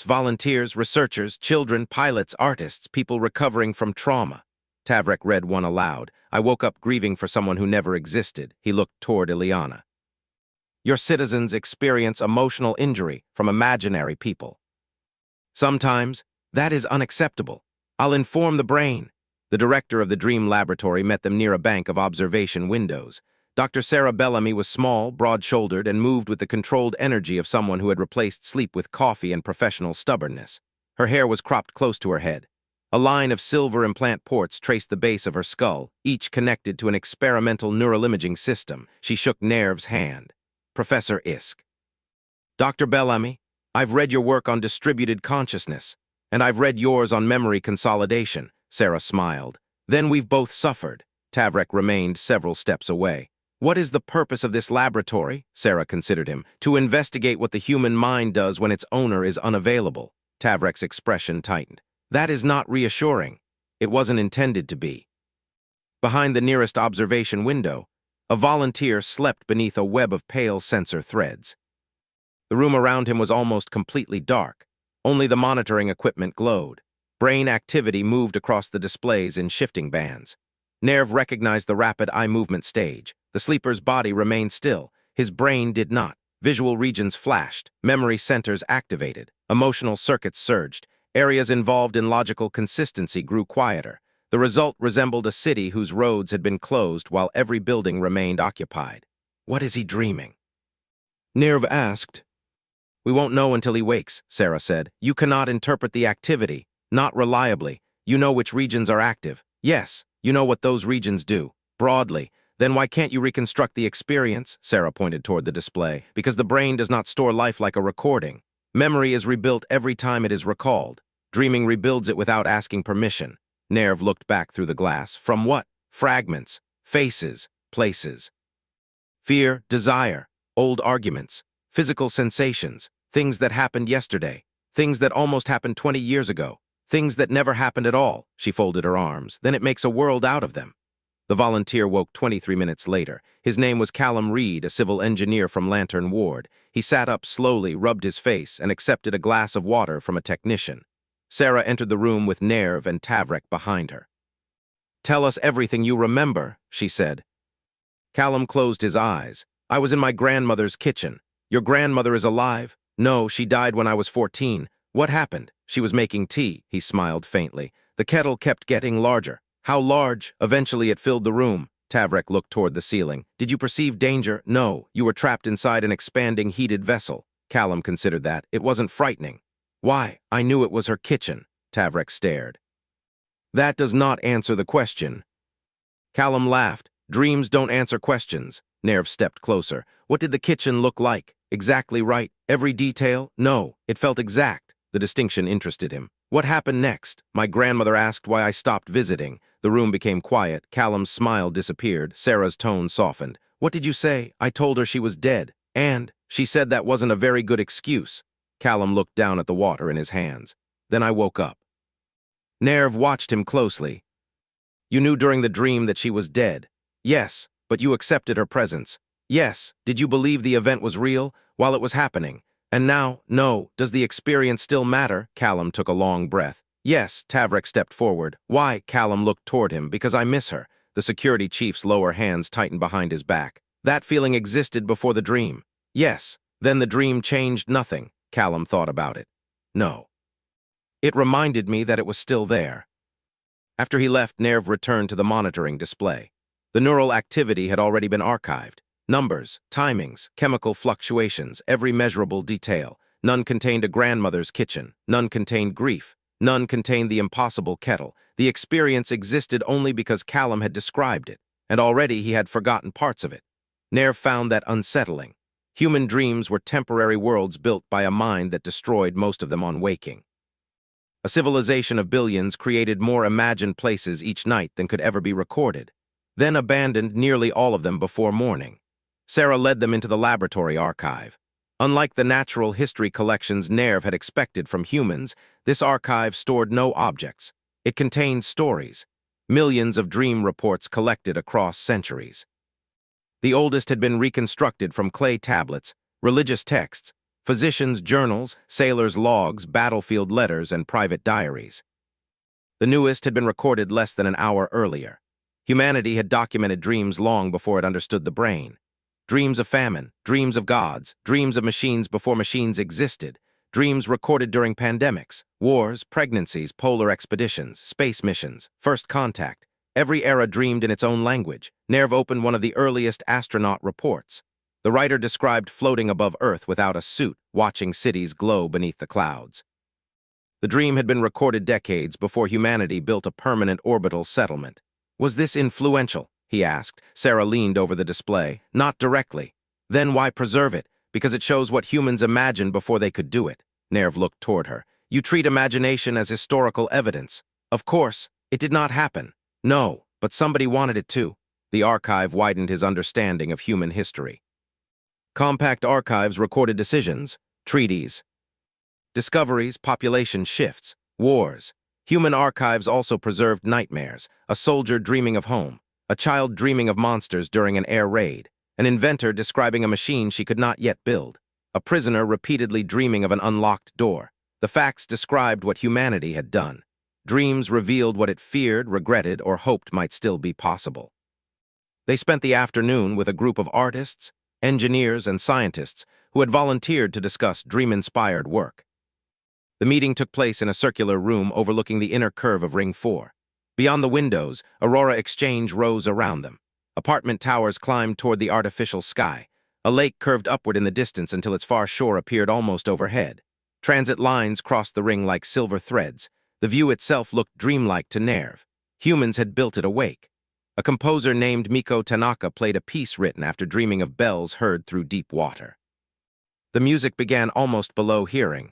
volunteers, researchers, children, pilots, artists, people recovering from trauma. Tavrek read one aloud. I woke up grieving for someone who never existed. He looked toward Ileana. Your citizens experience emotional injury from imaginary people. Sometimes, that is unacceptable. I'll inform the brain. The director of the Dream Laboratory met them near a bank of observation windows. Dr. Sarah Bellamy was small, broad-shouldered, and moved with the controlled energy of someone who had replaced sleep with coffee and professional stubbornness. Her hair was cropped close to her head. A line of silver implant ports traced the base of her skull, each connected to an experimental neuroimaging system. She shook Nerv's hand. Professor Isk. Dr. Bellamy, I've read your work on distributed consciousness, and I've read yours on memory consolidation. Sarah smiled. Then we've both suffered. Tavrek remained several steps away. What is the purpose of this laboratory? Sarah considered him. To investigate what the human mind does when its owner is unavailable. Tavrek's expression tightened. That is not reassuring. It wasn't intended to be. Behind the nearest observation window, a volunteer slept beneath a web of pale sensor threads. The room around him was almost completely dark. Only the monitoring equipment glowed. Brain activity moved across the displays in shifting bands. Nerv recognized the rapid eye movement stage. The sleeper's body remained still. His brain did not. Visual regions flashed. Memory centers activated. Emotional circuits surged. Areas involved in logical consistency grew quieter. The result resembled a city whose roads had been closed while every building remained occupied. What is he dreaming? Nerv asked. We won't know until he wakes, Sarah said. You cannot interpret the activity. Not reliably. You know which regions are active. Yes, you know what those regions do. Broadly. Then why can't you reconstruct the experience? Sarah pointed toward the display. Because the brain does not store life like a recording. Memory is rebuilt every time it is recalled. Dreaming rebuilds it without asking permission. Nerv looked back through the glass. From what? Fragments. Faces. Places. Fear. Desire. Old arguments. Physical sensations. Things that happened yesterday. Things that almost happened 20 years ago. Things that never happened at all. She folded her arms. Then it makes a world out of them. The volunteer woke 23 minutes later. His name was Callum Reed, a civil engineer from Lantern Ward. He sat up slowly, rubbed his face, and accepted a glass of water from a technician. Sarah entered the room with Nerv and Tavrek behind her. Tell us everything you remember, she said. Callum closed his eyes. I was in my grandmother's kitchen. Your grandmother is alive? No, she died when I was 14. What happened? She was making tea. He smiled faintly. The kettle kept getting larger. How large? Eventually it filled the room. Tavrek looked toward the ceiling. Did you perceive danger? No, you were trapped inside an expanding heated vessel. Callum considered that. It wasn't frightening. Why? I knew it was her kitchen. Tavrek stared. That does not answer the question. Callum laughed. Dreams don't answer questions. Nerv stepped closer. What did the kitchen look like? Exactly right. Every detail? No, it felt exact. The distinction interested him. What happened next? My grandmother asked why I stopped visiting. The room became quiet. Callum's smile disappeared. Sarah's tone softened. What did you say? I told her she was dead. And she said that wasn't a very good excuse. Callum looked down at the water in his hands. Then I woke up. Nerv watched him closely. You knew during the dream that she was dead. Yes, but you accepted her presence. Yes, did you believe the event was real while it was happening? And now, no, does the experience still matter? Callum took a long breath. Yes, Tavrek stepped forward. Why? Callum looked toward him. Because I miss her. The security chief's lower hands tightened behind his back. That feeling existed before the dream. Yes, then the dream changed nothing. Callum thought about it. No. It reminded me that it was still there. After he left, Nerv returned to the monitoring display. The neural activity had already been archived. Numbers, timings, chemical fluctuations, every measurable detail. None contained a grandmother's kitchen. None contained grief. None contained the impossible kettle. The experience existed only because Callum had described it, and already he had forgotten parts of it. Nerv found that unsettling. Human dreams were temporary worlds built by a mind that destroyed most of them on waking. A civilization of billions created more imagined places each night than could ever be recorded, then abandoned nearly all of them before morning. Sarah led them into the laboratory archive. Unlike the natural history collections Nerv had expected from humans, this archive stored no objects. It contained stories, millions of dream reports collected across centuries. The oldest had been reconstructed from clay tablets, religious texts, physicians' journals, sailors' logs, battlefield letters, and private diaries. The newest had been recorded less than an hour earlier. Humanity had documented dreams long before it understood the brain. Dreams of famine, dreams of gods, dreams of machines before machines existed, dreams recorded during pandemics, wars, pregnancies, polar expeditions, space missions, first contact. Every era dreamed in its own language. Nerv opened one of the earliest astronaut reports. The writer described floating above Earth without a suit, watching cities glow beneath the clouds. The dream had been recorded decades before humanity built a permanent orbital settlement. Was this influential? He asked. Sarah leaned over the display. Not directly. Then why preserve it? Because it shows what humans imagined before they could do it. Nerv looked toward her. You treat imagination as historical evidence. Of course, it did not happen. No, but somebody wanted it to. The archive widened his understanding of human history. Compact archives recorded decisions, treaties, discoveries, population shifts, wars. Human archives also preserved nightmares, a soldier dreaming of home, a child dreaming of monsters during an air raid, an inventor describing a machine she could not yet build, a prisoner repeatedly dreaming of an unlocked door. The facts described what humanity had done. Dreams revealed what it feared, regretted, or hoped might still be possible. They spent the afternoon with a group of artists, engineers, and scientists who had volunteered to discuss dream-inspired work. The meeting took place in a circular room overlooking the inner curve of Ring 4. Beyond the windows, Aurora Exchange rose around them. Apartment towers climbed toward the artificial sky. A lake curved upward in the distance until its far shore appeared almost overhead. Transit lines crossed the ring like silver threads. The view itself looked dreamlike to Nerv. Humans had built it awake. A composer named Miko Tanaka played a piece written after dreaming of bells heard through deep water. The music began almost below hearing.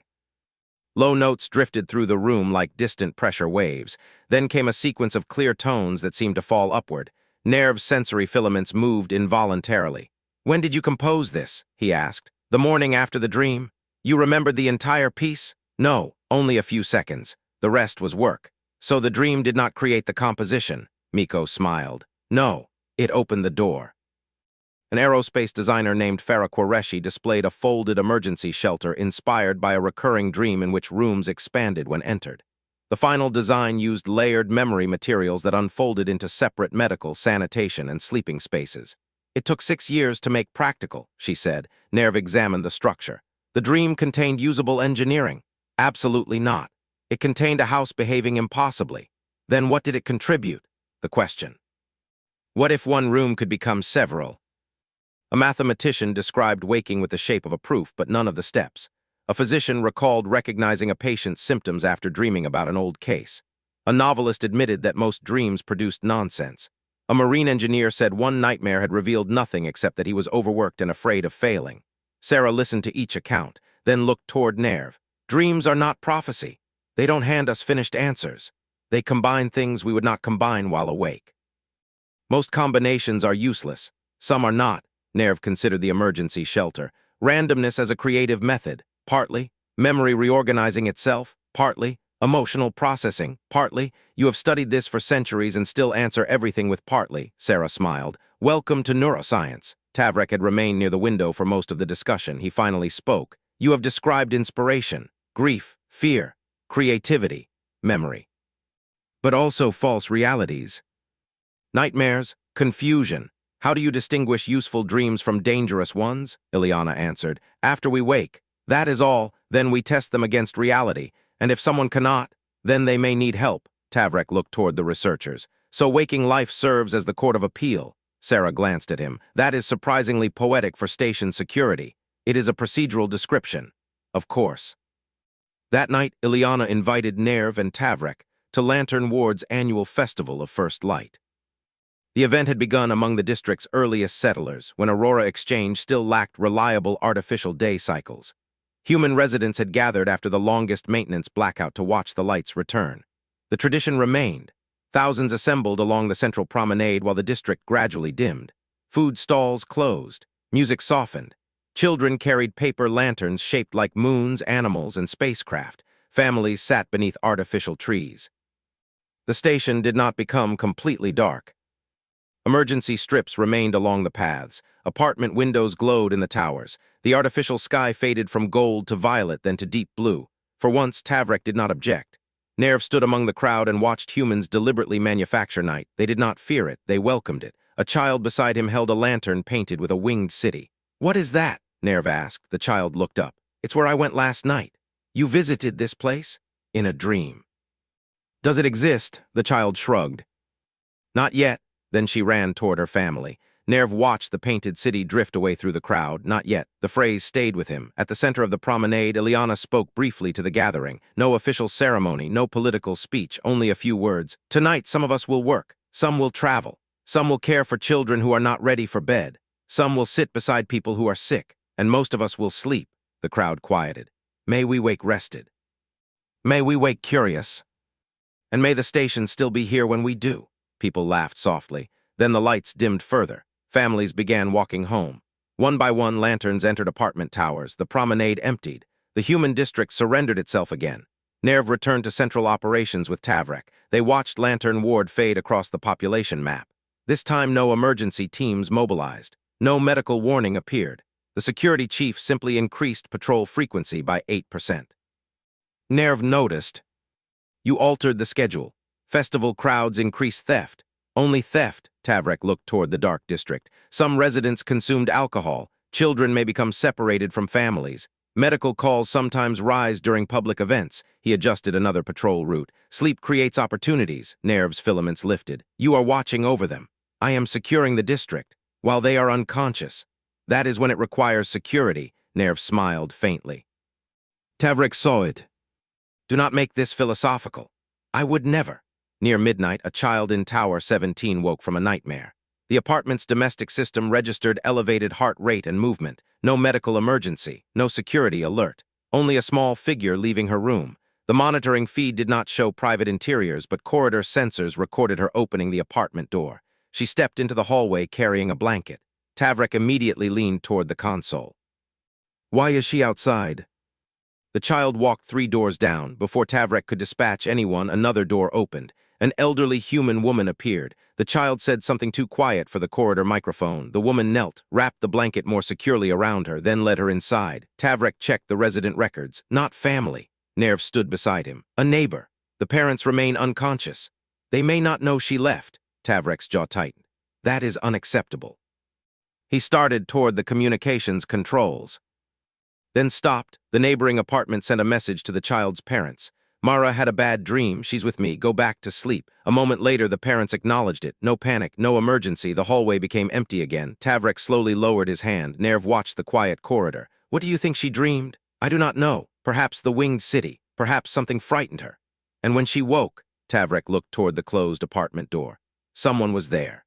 Low notes drifted through the room like distant pressure waves. Then came a sequence of clear tones that seemed to fall upward. Nerv's sensory filaments moved involuntarily. When did you compose this? He asked. The morning after the dream? You remembered the entire piece? No, only a few seconds. The rest was work. So the dream did not create the composition. Miko smiled. No, it opened the door. An aerospace designer named Farah Qureshi displayed a folded emergency shelter inspired by a recurring dream in which rooms expanded when entered. The final design used layered memory materials that unfolded into separate medical, sanitation, and sleeping spaces. It took 6 years to make practical, she said. Nerv examined the structure. The dream contained usable engineering. Absolutely not. It contained a house behaving impossibly. Then what did it contribute? The question. What if one room could become several? A mathematician described waking with the shape of a proof, but none of the steps. A physician recalled recognizing a patient's symptoms after dreaming about an old case. A novelist admitted that most dreams produced nonsense. A marine engineer said one nightmare had revealed nothing except that he was overworked and afraid of failing. Sarah listened to each account, then looked toward Nerv. Dreams are not prophecy. They don't hand us finished answers. They combine things we would not combine while awake. Most combinations are useless. Some are not. Nerv considered the emergency shelter. Randomness as a creative method, partly. Memory reorganizing itself, partly. Emotional processing, partly. You have studied this for centuries and still answer everything with partly, Sarah smiled. Welcome to neuroscience. Tavrek had remained near the window for most of the discussion. He finally spoke. You have described inspiration, grief, fear, creativity, memory. But also false realities. Nightmares, confusion. How do you distinguish useful dreams from dangerous ones? Ileana answered. After we wake. That is all. Then we test them against reality. And if someone cannot, then they may need help. Tavrek looked toward the researchers. So waking life serves as the court of appeal. Sarah glanced at him. That is surprisingly poetic for station security. It is a procedural description. Of course. That night, Ileana invited Nerv and Tavrek to Lantern Ward's annual festival of First Light. The event had begun among the district's earliest settlers, when Aurora Exchange still lacked reliable artificial day cycles. Human residents had gathered after the longest maintenance blackout to watch the lights return. The tradition remained. Thousands assembled along the central promenade while the district gradually dimmed. Food stalls closed. Music softened. Children carried paper lanterns shaped like moons, animals, and spacecraft. Families sat beneath artificial trees. The station did not become completely dark. Emergency strips remained along the paths. Apartment windows glowed in the towers. The artificial sky faded from gold to violet, then to deep blue. For once, Tavrek did not object. Nerv stood among the crowd and watched humans deliberately manufacture night. They did not fear it. They welcomed it. A child beside him held a lantern painted with a winged city. What is that? Nerv asked. The child looked up. It's where I went last night. You visited this place? In a dream. Does it exist? The child shrugged. Not yet. Then she ran toward her family. Nerv watched the painted city drift away through the crowd. Not yet. The phrase stayed with him. At the center of the promenade, Ileana spoke briefly to the gathering. No official ceremony, no political speech, only a few words. Tonight, some of us will work. Some will travel. Some will care for children who are not ready for bed. Some will sit beside people who are sick. And most of us will sleep. The crowd quieted. May we wake rested. May we wake curious. And may the station still be here when we do. People laughed softly. Then the lights dimmed further. Families began walking home. One by one, lanterns entered apartment towers. The promenade emptied. The human district surrendered itself again. Nerv returned to central operations with Tavrek. They watched Lantern Ward fade across the population map. This time, no emergency teams mobilized. No medical warning appeared. The security chief simply increased patrol frequency by 8%. Nerv noticed. You altered the schedule. Festival crowds increase theft. Only theft. Tavrek looked toward the dark district. Some residents consumed alcohol. Children may become separated from families. Medical calls sometimes rise during public events. He adjusted another patrol route. Sleep creates opportunities. Nerv's filaments lifted. You are watching over them. I am securing the district, while they are unconscious. That is when it requires security. Nerv smiled faintly. Tavrek saw it. Do not make this philosophical. I would never. Near midnight, a child in Tower 17 woke from a nightmare. The apartment's domestic system registered elevated heart rate and movement. No medical emergency, no security alert. Only a small figure leaving her room. The monitoring feed did not show private interiors, but corridor sensors recorded her opening the apartment door. She stepped into the hallway carrying a blanket. Tavrek immediately leaned toward the console. Why is she outside? The child walked 3 doors down. Before Tavrek could dispatch anyone, another door opened. An elderly human woman appeared. The child said something too quiet for the corridor microphone. The woman knelt, wrapped the blanket more securely around her, then led her inside. Tavrek checked the resident records. Not family. Nerv stood beside him. A neighbor. The parents remain unconscious. They may not know she left. Tavrek's jaw tightened. That is unacceptable. He started toward the communications controls. Then stopped. The neighboring apartment sent a message to the child's parents. Mara had a bad dream. She's with me. Go back to sleep. A moment later, the parents acknowledged it. No panic, no emergency. The hallway became empty again. Tavrek slowly lowered his hand. Nerv watched the quiet corridor. What do you think she dreamed? I do not know. Perhaps the winged city. Perhaps something frightened her. And when she woke, Tavrek looked toward the closed apartment door. Someone was there.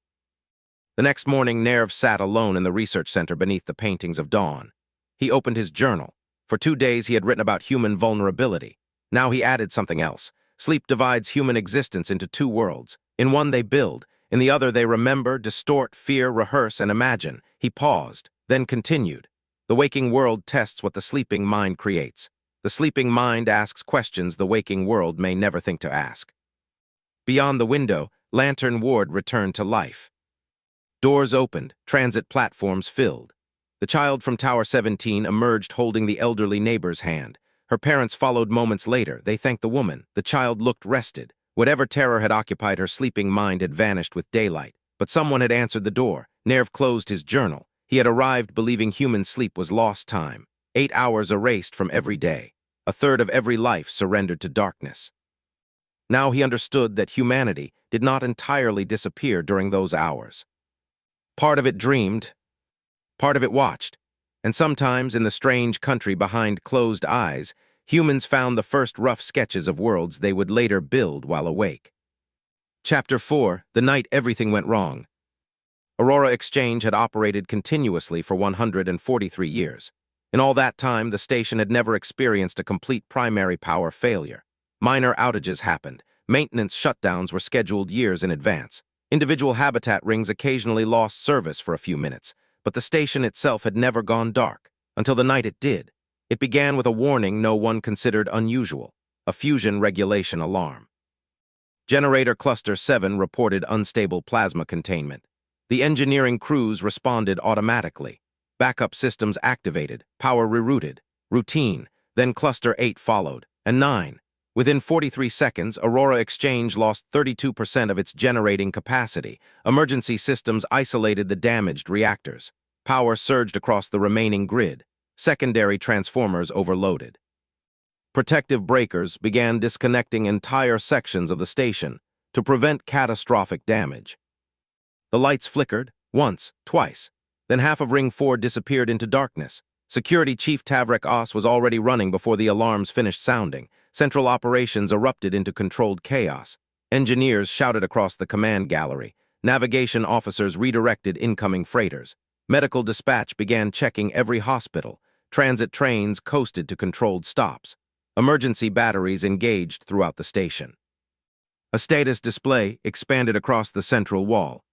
The next morning, Nerv sat alone in the research center beneath the paintings of dawn. He opened his journal. For 2 days, he had written about human vulnerability. Now he added something else. Sleep divides human existence into two worlds. In one they build, in the other they remember, distort, fear, rehearse, and imagine. He paused, then continued. The waking world tests what the sleeping mind creates. The sleeping mind asks questions the waking world may never think to ask. Beyond the window, Lantern Ward returned to life. Doors opened, transit platforms filled. The child from Tower 17 emerged holding the elderly neighbor's hand. Her parents followed moments later. They thanked the woman. The child looked rested. Whatever terror had occupied her sleeping mind had vanished with daylight. But someone had answered the door. Nerv closed his journal. He had arrived believing human sleep was lost time. 8 hours erased from every day. A third of every life surrendered to darkness. Now he understood that humanity did not entirely disappear during those hours. Part of it dreamed, part of it watched, and sometimes in the strange country behind closed eyes, humans found the first rough sketches of worlds they would later build while awake. Chapter 4: The Night Everything Went Wrong. Aurora Exchange had operated continuously for 143 years. In all that time, the station had never experienced a complete primary power failure. Minor outages happened. Maintenance shutdowns were scheduled years in advance. Individual habitat rings occasionally lost service for a few minutes, but the station itself had never gone dark, until the night it did. It began with a warning no one considered unusual: a fusion regulation alarm. Generator Cluster 7 reported unstable plasma containment. The engineering crews responded automatically. Backup systems activated, power rerouted. Routine, then Cluster 8 followed, and 9. Within 43 seconds, Aurora Exchange lost 32% of its generating capacity. Emergency systems isolated the damaged reactors. Power surged across the remaining grid. Secondary transformers overloaded. Protective breakers began disconnecting entire sections of the station to prevent catastrophic damage. The lights flickered, once, twice. Then half of Ring 4 disappeared into darkness. Security Chief Tavrek Os was already running before the alarms finished sounding. Central operations erupted into controlled chaos. Engineers shouted across the command gallery. Navigation officers redirected incoming freighters. Medical dispatch began checking every hospital. Transit trains coasted to controlled stops. Emergency batteries engaged throughout the station. A status display expanded across the central wall.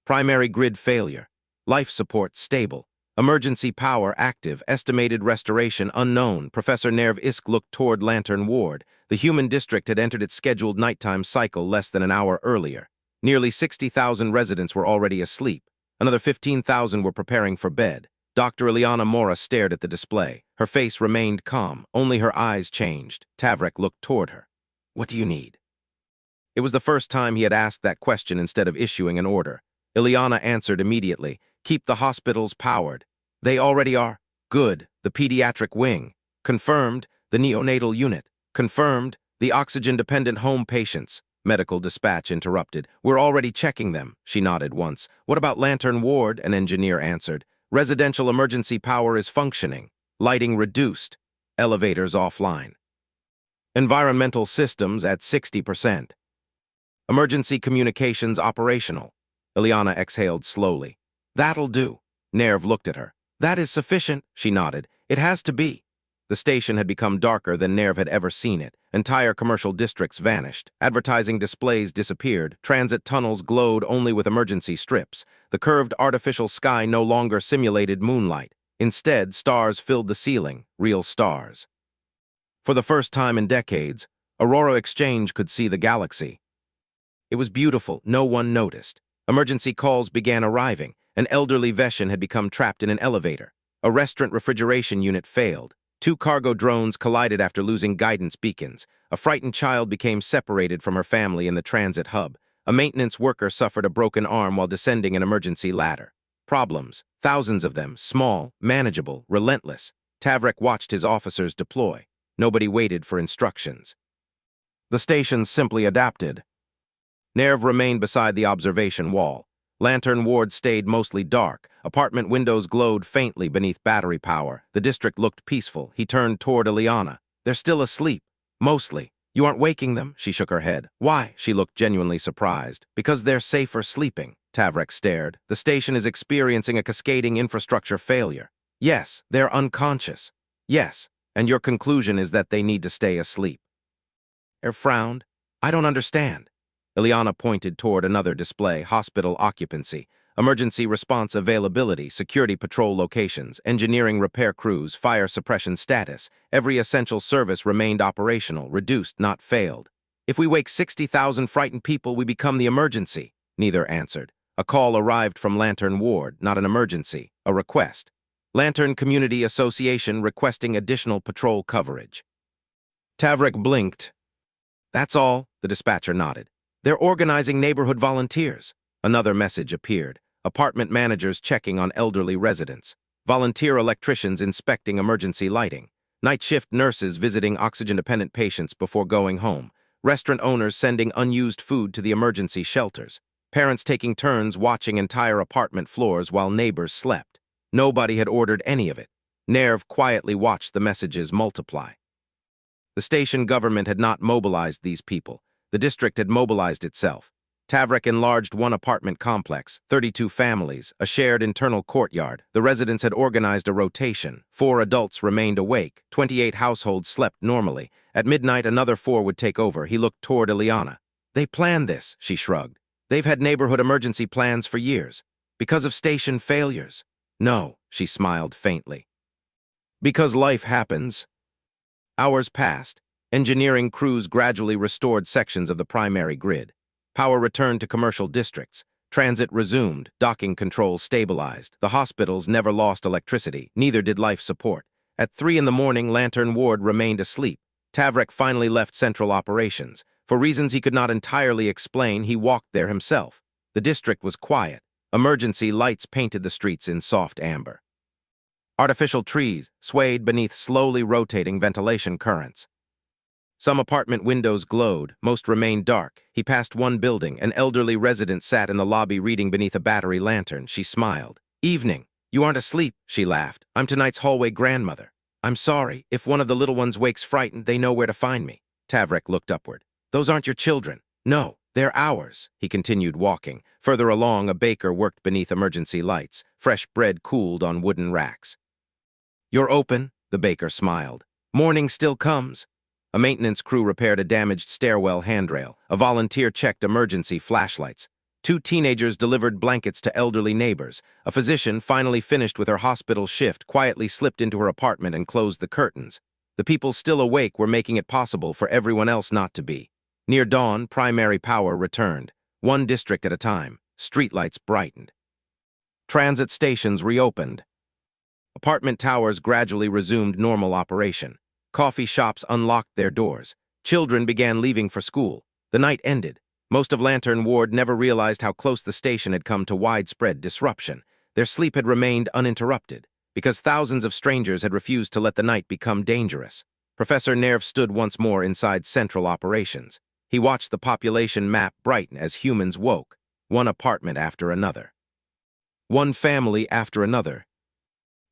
Primary grid failure. Life support stable. Emergency power active. Estimated restoration unknown. Professor Nerv Isk looked toward Lantern Ward. The human district had entered its scheduled nighttime cycle less than an hour earlier. Nearly 60,000 residents were already asleep. Another 15,000 were preparing for bed. Dr. Ileana Mora stared at the display. Her face remained calm. Only her eyes changed. Tavrek looked toward her. "What do you need?" It was the first time he had asked that question instead of issuing an order. Ileana answered immediately. "Keep the hospitals powered." "They already are." "Good. The pediatric wing." "Confirmed." "The neonatal unit." "Confirmed." "The oxygen-dependent home patients." Medical dispatch interrupted. "We're already checking them." She nodded once. "What about Lantern Ward?" An engineer answered. "Residential emergency power is functioning. Lighting reduced. Elevators offline. Environmental systems at 60%. Emergency communications operational." Ileana exhaled slowly. "That'll do." Nerv looked at her. "That is sufficient." She nodded. "It has to be." The station had become darker than Nerv had ever seen it. Entire commercial districts vanished. Advertising displays disappeared. Transit tunnels glowed only with emergency strips. The curved artificial sky no longer simulated moonlight. Instead, stars filled the ceiling, real stars. For the first time in decades, Aurora Exchange could see the galaxy. It was beautiful. No one noticed. Emergency calls began arriving. An elderly Veshan had become trapped in an elevator. A restaurant refrigeration unit failed. 2 cargo drones collided after losing guidance beacons. A frightened child became separated from her family in the transit hub. A maintenance worker suffered a broken arm while descending an emergency ladder. Problems, thousands of them, small, manageable, relentless. Tavrek watched his officers deploy. Nobody waited for instructions. The station simply adapted. Nerv remained beside the observation wall. Lantern Ward stayed mostly dark. Apartment windows glowed faintly beneath battery power. The district looked peaceful. He turned toward Ileana. "They're still asleep. Mostly. You aren't waking them?" She shook her head. "Why?" She looked genuinely surprised. "Because they're safer sleeping." Tavrek stared. "The station is experiencing a cascading infrastructure failure." "Yes, they're unconscious." "Yes, and your conclusion is that they need to stay asleep." frowned. I don't understand. Ileana pointed toward another display, hospital occupancy, emergency response availability, security patrol locations, engineering repair crews, fire suppression status. Every essential service remained operational, reduced, not failed. If we wake 60,000 frightened people, we become the emergency. Neither answered. A call arrived from Lantern Ward, not an emergency, a request. Lantern Community Association requesting additional patrol coverage. Tavrik blinked. That's all, the dispatcher nodded. They're organizing neighborhood volunteers. Another message appeared. Apartment managers checking on elderly residents. Volunteer electricians inspecting emergency lighting. Night shift nurses visiting oxygen-dependent patients before going home. Restaurant owners sending unused food to the emergency shelters. Parents taking turns watching entire apartment floors while neighbors slept. Nobody had ordered any of it. Nerv quietly watched the messages multiply. The station government had not mobilized these people. The district had mobilized itself. Tavrik enlarged one apartment complex, 32 families, a shared internal courtyard. The residents had organized a rotation. 4 adults remained awake. 28 households slept normally. At midnight, another 4 would take over. He looked toward Ileana. They planned this, she shrugged. They've had neighborhood emergency plans for years. Because of station failures. No, she smiled faintly. Because life happens. Hours passed. Engineering crews gradually restored sections of the primary grid. Power returned to commercial districts. Transit resumed. Docking controls stabilized. The hospitals never lost electricity. Neither did life support. At 3 in the morning, Lantern Ward remained asleep. Tavrik finally left central operations. For reasons he could not entirely explain, he walked there himself. The district was quiet. Emergency lights painted the streets in soft amber. Artificial trees swayed beneath slowly rotating ventilation currents. Some apartment windows glowed, most remained dark. He passed one building. An elderly resident sat in the lobby reading beneath a battery lantern. She smiled. Evening. You aren't asleep, she laughed. I'm tonight's hallway grandmother. I'm sorry. If one of the little ones wakes frightened, they know where to find me. Tavrik looked upward. Those aren't your children. No, they're ours. He continued walking. Further along, a baker worked beneath emergency lights. Fresh bread cooled on wooden racks. You're open, the baker smiled. Morning still comes. A maintenance crew repaired a damaged stairwell handrail. A volunteer checked emergency flashlights. 2 teenagers delivered blankets to elderly neighbors. A physician, finally finished with her hospital shift, quietly slipped into her apartment and closed the curtains. The people still awake were making it possible for everyone else not to be. Near dawn, primary power returned. 1 district at a time. Streetlights brightened. Transit stations reopened. Apartment towers gradually resumed normal operation. Coffee shops unlocked their doors. Children began leaving for school. The night ended. Most of Lantern Ward never realized how close the station had come to widespread disruption. Their sleep had remained uninterrupted, because thousands of strangers had refused to let the night become dangerous. Professor Nerv stood once more inside central operations. He watched the population map brighten as humans woke, one apartment after another. One family after another.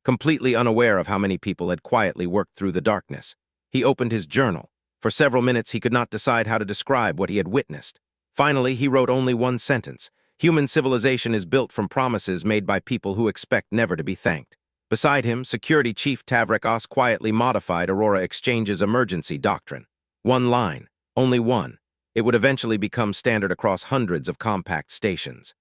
Completely unaware of how many people had quietly worked through the darkness, he opened his journal. For several minutes, he could not decide how to describe what he had witnessed. Finally, he wrote only one sentence. Human civilization is built from promises made by people who expect never to be thanked. Beside him, Security Chief Tavrik Os quietly modified Aurora Exchange's emergency doctrine. One line, only one. It would eventually become standard across hundreds of compact stations.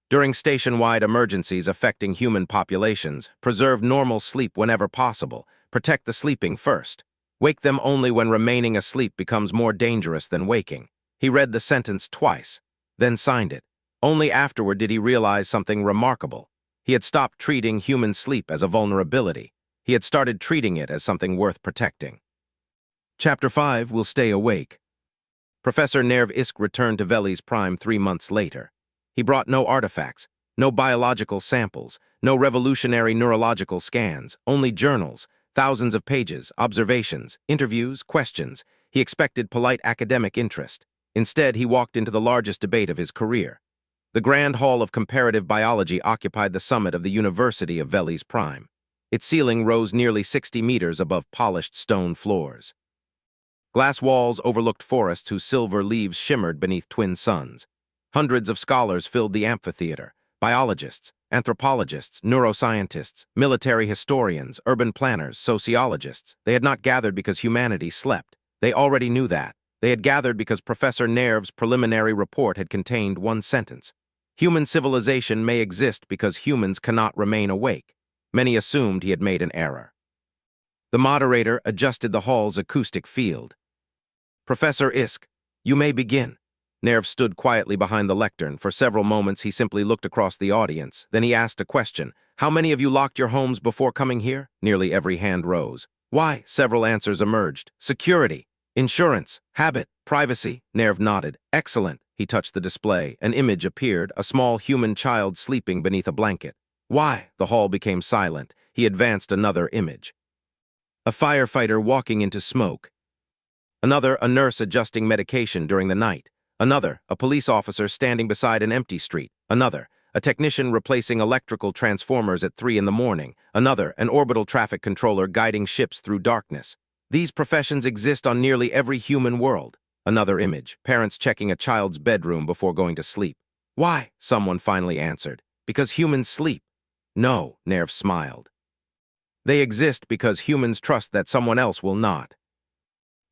During station-wide emergencies affecting human populations, preserve normal sleep whenever possible. Protect the sleeping first. Wake them only when remaining asleep becomes more dangerous than waking. He read the sentence twice, then signed it. Only afterward did he realize something remarkable. He had stopped treating human sleep as a vulnerability. He had started treating it as something worth protecting. Chapter 5 will stay awake. Professor Nerv Isk returned to Veli's Prime 3 months later. He brought no artifacts, no biological samples, no revolutionary neurological scans, only journals, thousands of pages, observations, interviews, questions. He expected polite academic interest. Instead, he walked into the largest debate of his career. The Grand Hall of Comparative Biology occupied the summit of the University of Veli's Prime. Its ceiling rose nearly 60 meters above polished stone floors. Glass walls overlooked forests whose silver leaves shimmered beneath twin suns. Hundreds of scholars filled the amphitheater. Biologists, anthropologists, neuroscientists, military historians, urban planners, sociologists. They had not gathered because humanity slept. They already knew that. They had gathered because Professor Nerv's preliminary report had contained one sentence. Human civilization may exist because humans cannot remain awake. Many assumed he had made an error. The moderator adjusted the hall's acoustic field. Professor Isk, you may begin. Nerv stood quietly behind the lectern. For several moments he simply looked across the audience. Then he asked a question. How many of you locked your homes before coming here? Nearly every hand rose. Why? Several answers emerged. Security, insurance, habit, privacy. Nerv nodded. Excellent. He touched the display. An image appeared, a small human child sleeping beneath a blanket. Why? The hall became silent. He advanced another image. A firefighter walking into smoke. Another, a nurse adjusting medication during the night. Another, a police officer standing beside an empty street. Another, a technician replacing electrical transformers at 3 in the morning. Another, an orbital traffic controller guiding ships through darkness. These professions exist on nearly every human world. Another image, parents checking a child's bedroom before going to sleep. Why? Someone finally answered. Because humans sleep. No, Nerv smiled. They exist because humans trust that someone else will not.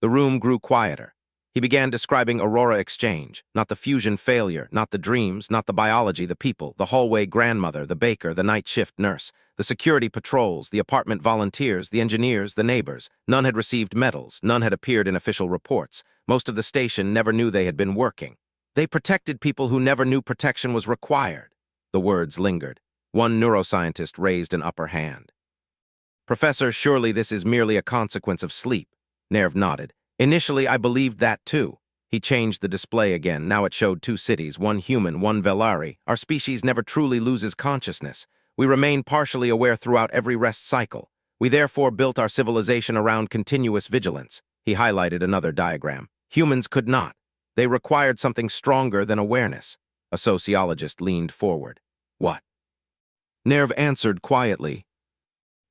The room grew quieter. He began describing Aurora Exchange, not the fusion failure, not the dreams, not the biology, the people, the hallway grandmother, the baker, the night shift nurse, the security patrols, the apartment volunteers, the engineers, the neighbors. None had received medals, none had appeared in official reports. Most of the station never knew they had been working. They protected people who never knew protection was required. The words lingered. One neuroscientist raised an upper hand. Professor, surely this is merely a consequence of sleep. Nerv nodded. Initially, I believed that too. He changed the display again. Now it showed 2 cities, one human, one Velari. Our species never truly loses consciousness. We remain partially aware throughout every rest cycle. We therefore built our civilization around continuous vigilance. He highlighted another diagram. Humans could not. They required something stronger than awareness. A sociologist leaned forward. What? Nerv answered quietly.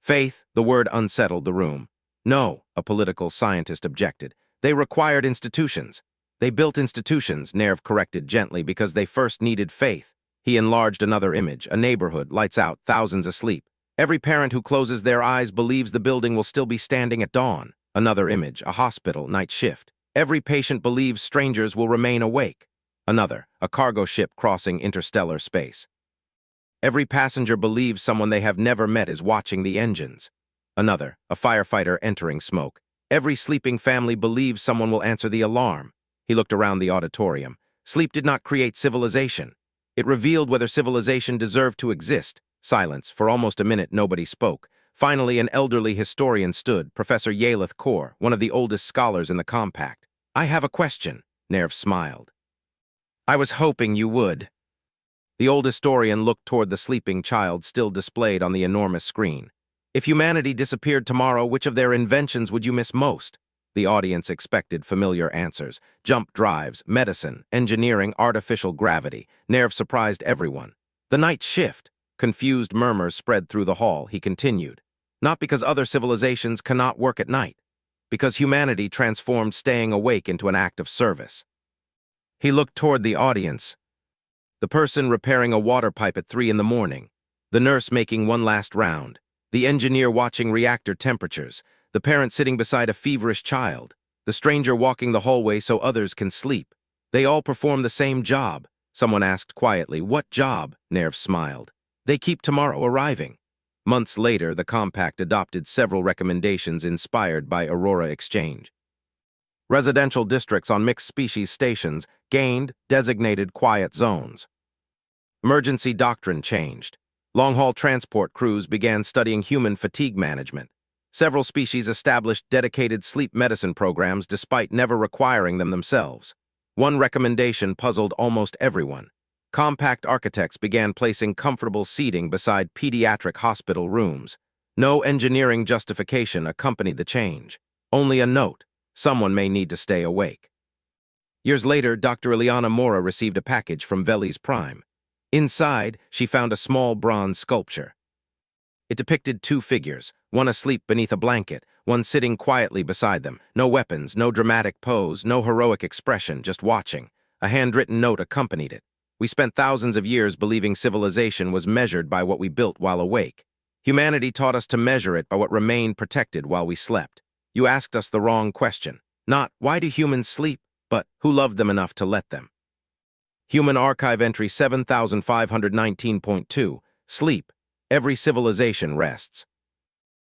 Faith. The word unsettled the room. No, a political scientist objected. They required institutions. They built institutions, Nerv corrected gently, because they first needed faith. He enlarged another image, a neighborhood, lights out, thousands asleep. Every parent who closes their eyes believes the building will still be standing at dawn. Another image, a hospital, night shift. Every patient believes strangers will remain awake. Another, a cargo ship crossing interstellar space. Every passenger believes someone they have never met is watching the engines. Another, a firefighter entering smoke. Every sleeping family believes someone will answer the alarm. He looked around the auditorium. Sleep did not create civilization. It revealed whether civilization deserved to exist. Silence. For almost a minute, nobody spoke. Finally, an elderly historian stood, Professor Yalith Kaur, one of the oldest scholars in the Compact. I have a question, Nerv smiled. I was hoping you would. The old historian looked toward the sleeping child still displayed on the enormous screen. If humanity disappeared tomorrow, which of their inventions would you miss most? The audience expected familiar answers. Jump drives, medicine, engineering, artificial gravity. Nerv surprised everyone. The night shift. Confused murmurs spread through the hall. He continued. Not because other civilizations cannot work at night. Because humanity transformed staying awake into an act of service. He looked toward the audience. The person repairing a water pipe at 3 in the morning. The nurse making one last round. The engineer watching reactor temperatures, the parent sitting beside a feverish child, the stranger walking the hallway so others can sleep. They all perform the same job. Someone asked quietly, what job? Nerv smiled. They keep tomorrow arriving. Months later, the Compact adopted several recommendations inspired by Aurora Exchange. Residential districts on mixed-species stations gained designated quiet zones. Emergency doctrine changed. Long-haul transport crews began studying human fatigue management. Several species established dedicated sleep medicine programs despite never requiring them themselves. One recommendation puzzled almost everyone. Compact architects began placing comfortable seating beside pediatric hospital rooms. No engineering justification accompanied the change. Only a note, someone may need to stay awake. Years later, Dr. Ileana Mora received a package from Veles Prime. Inside, she found a small bronze sculpture. It depicted 2 figures, one asleep beneath a blanket, one sitting quietly beside them. No weapons, no dramatic pose, no heroic expression, just watching. A handwritten note accompanied it. We spent thousands of years believing civilization was measured by what we built while awake. Humanity taught us to measure it by what remained protected while we slept. You asked us the wrong question. Not, why do humans sleep? but who loved them enough to let them? Human Archive entry 7519.2, Sleep. Every civilization rests.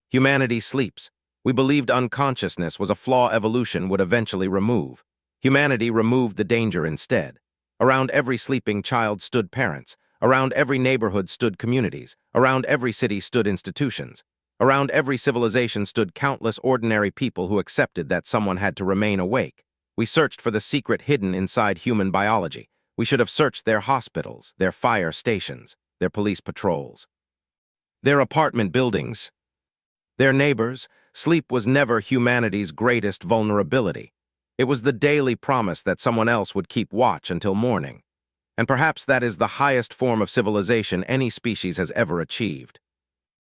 Humanity sleeps. We believed unconsciousness was a flaw evolution would eventually remove. Humanity removed the danger instead. Around every sleeping child stood parents. Around every neighborhood stood communities. Around every city stood institutions. Around every civilization stood countless ordinary people who accepted that someone had to remain awake. We searched for the secret hidden inside human biology. We should have searched their hospitals, their fire stations, their police patrols, their apartment buildings, their neighbors. Sleep was never humanity's greatest vulnerability. It was the daily promise that someone else would keep watch until morning. And perhaps that is the highest form of civilization any species has ever achieved.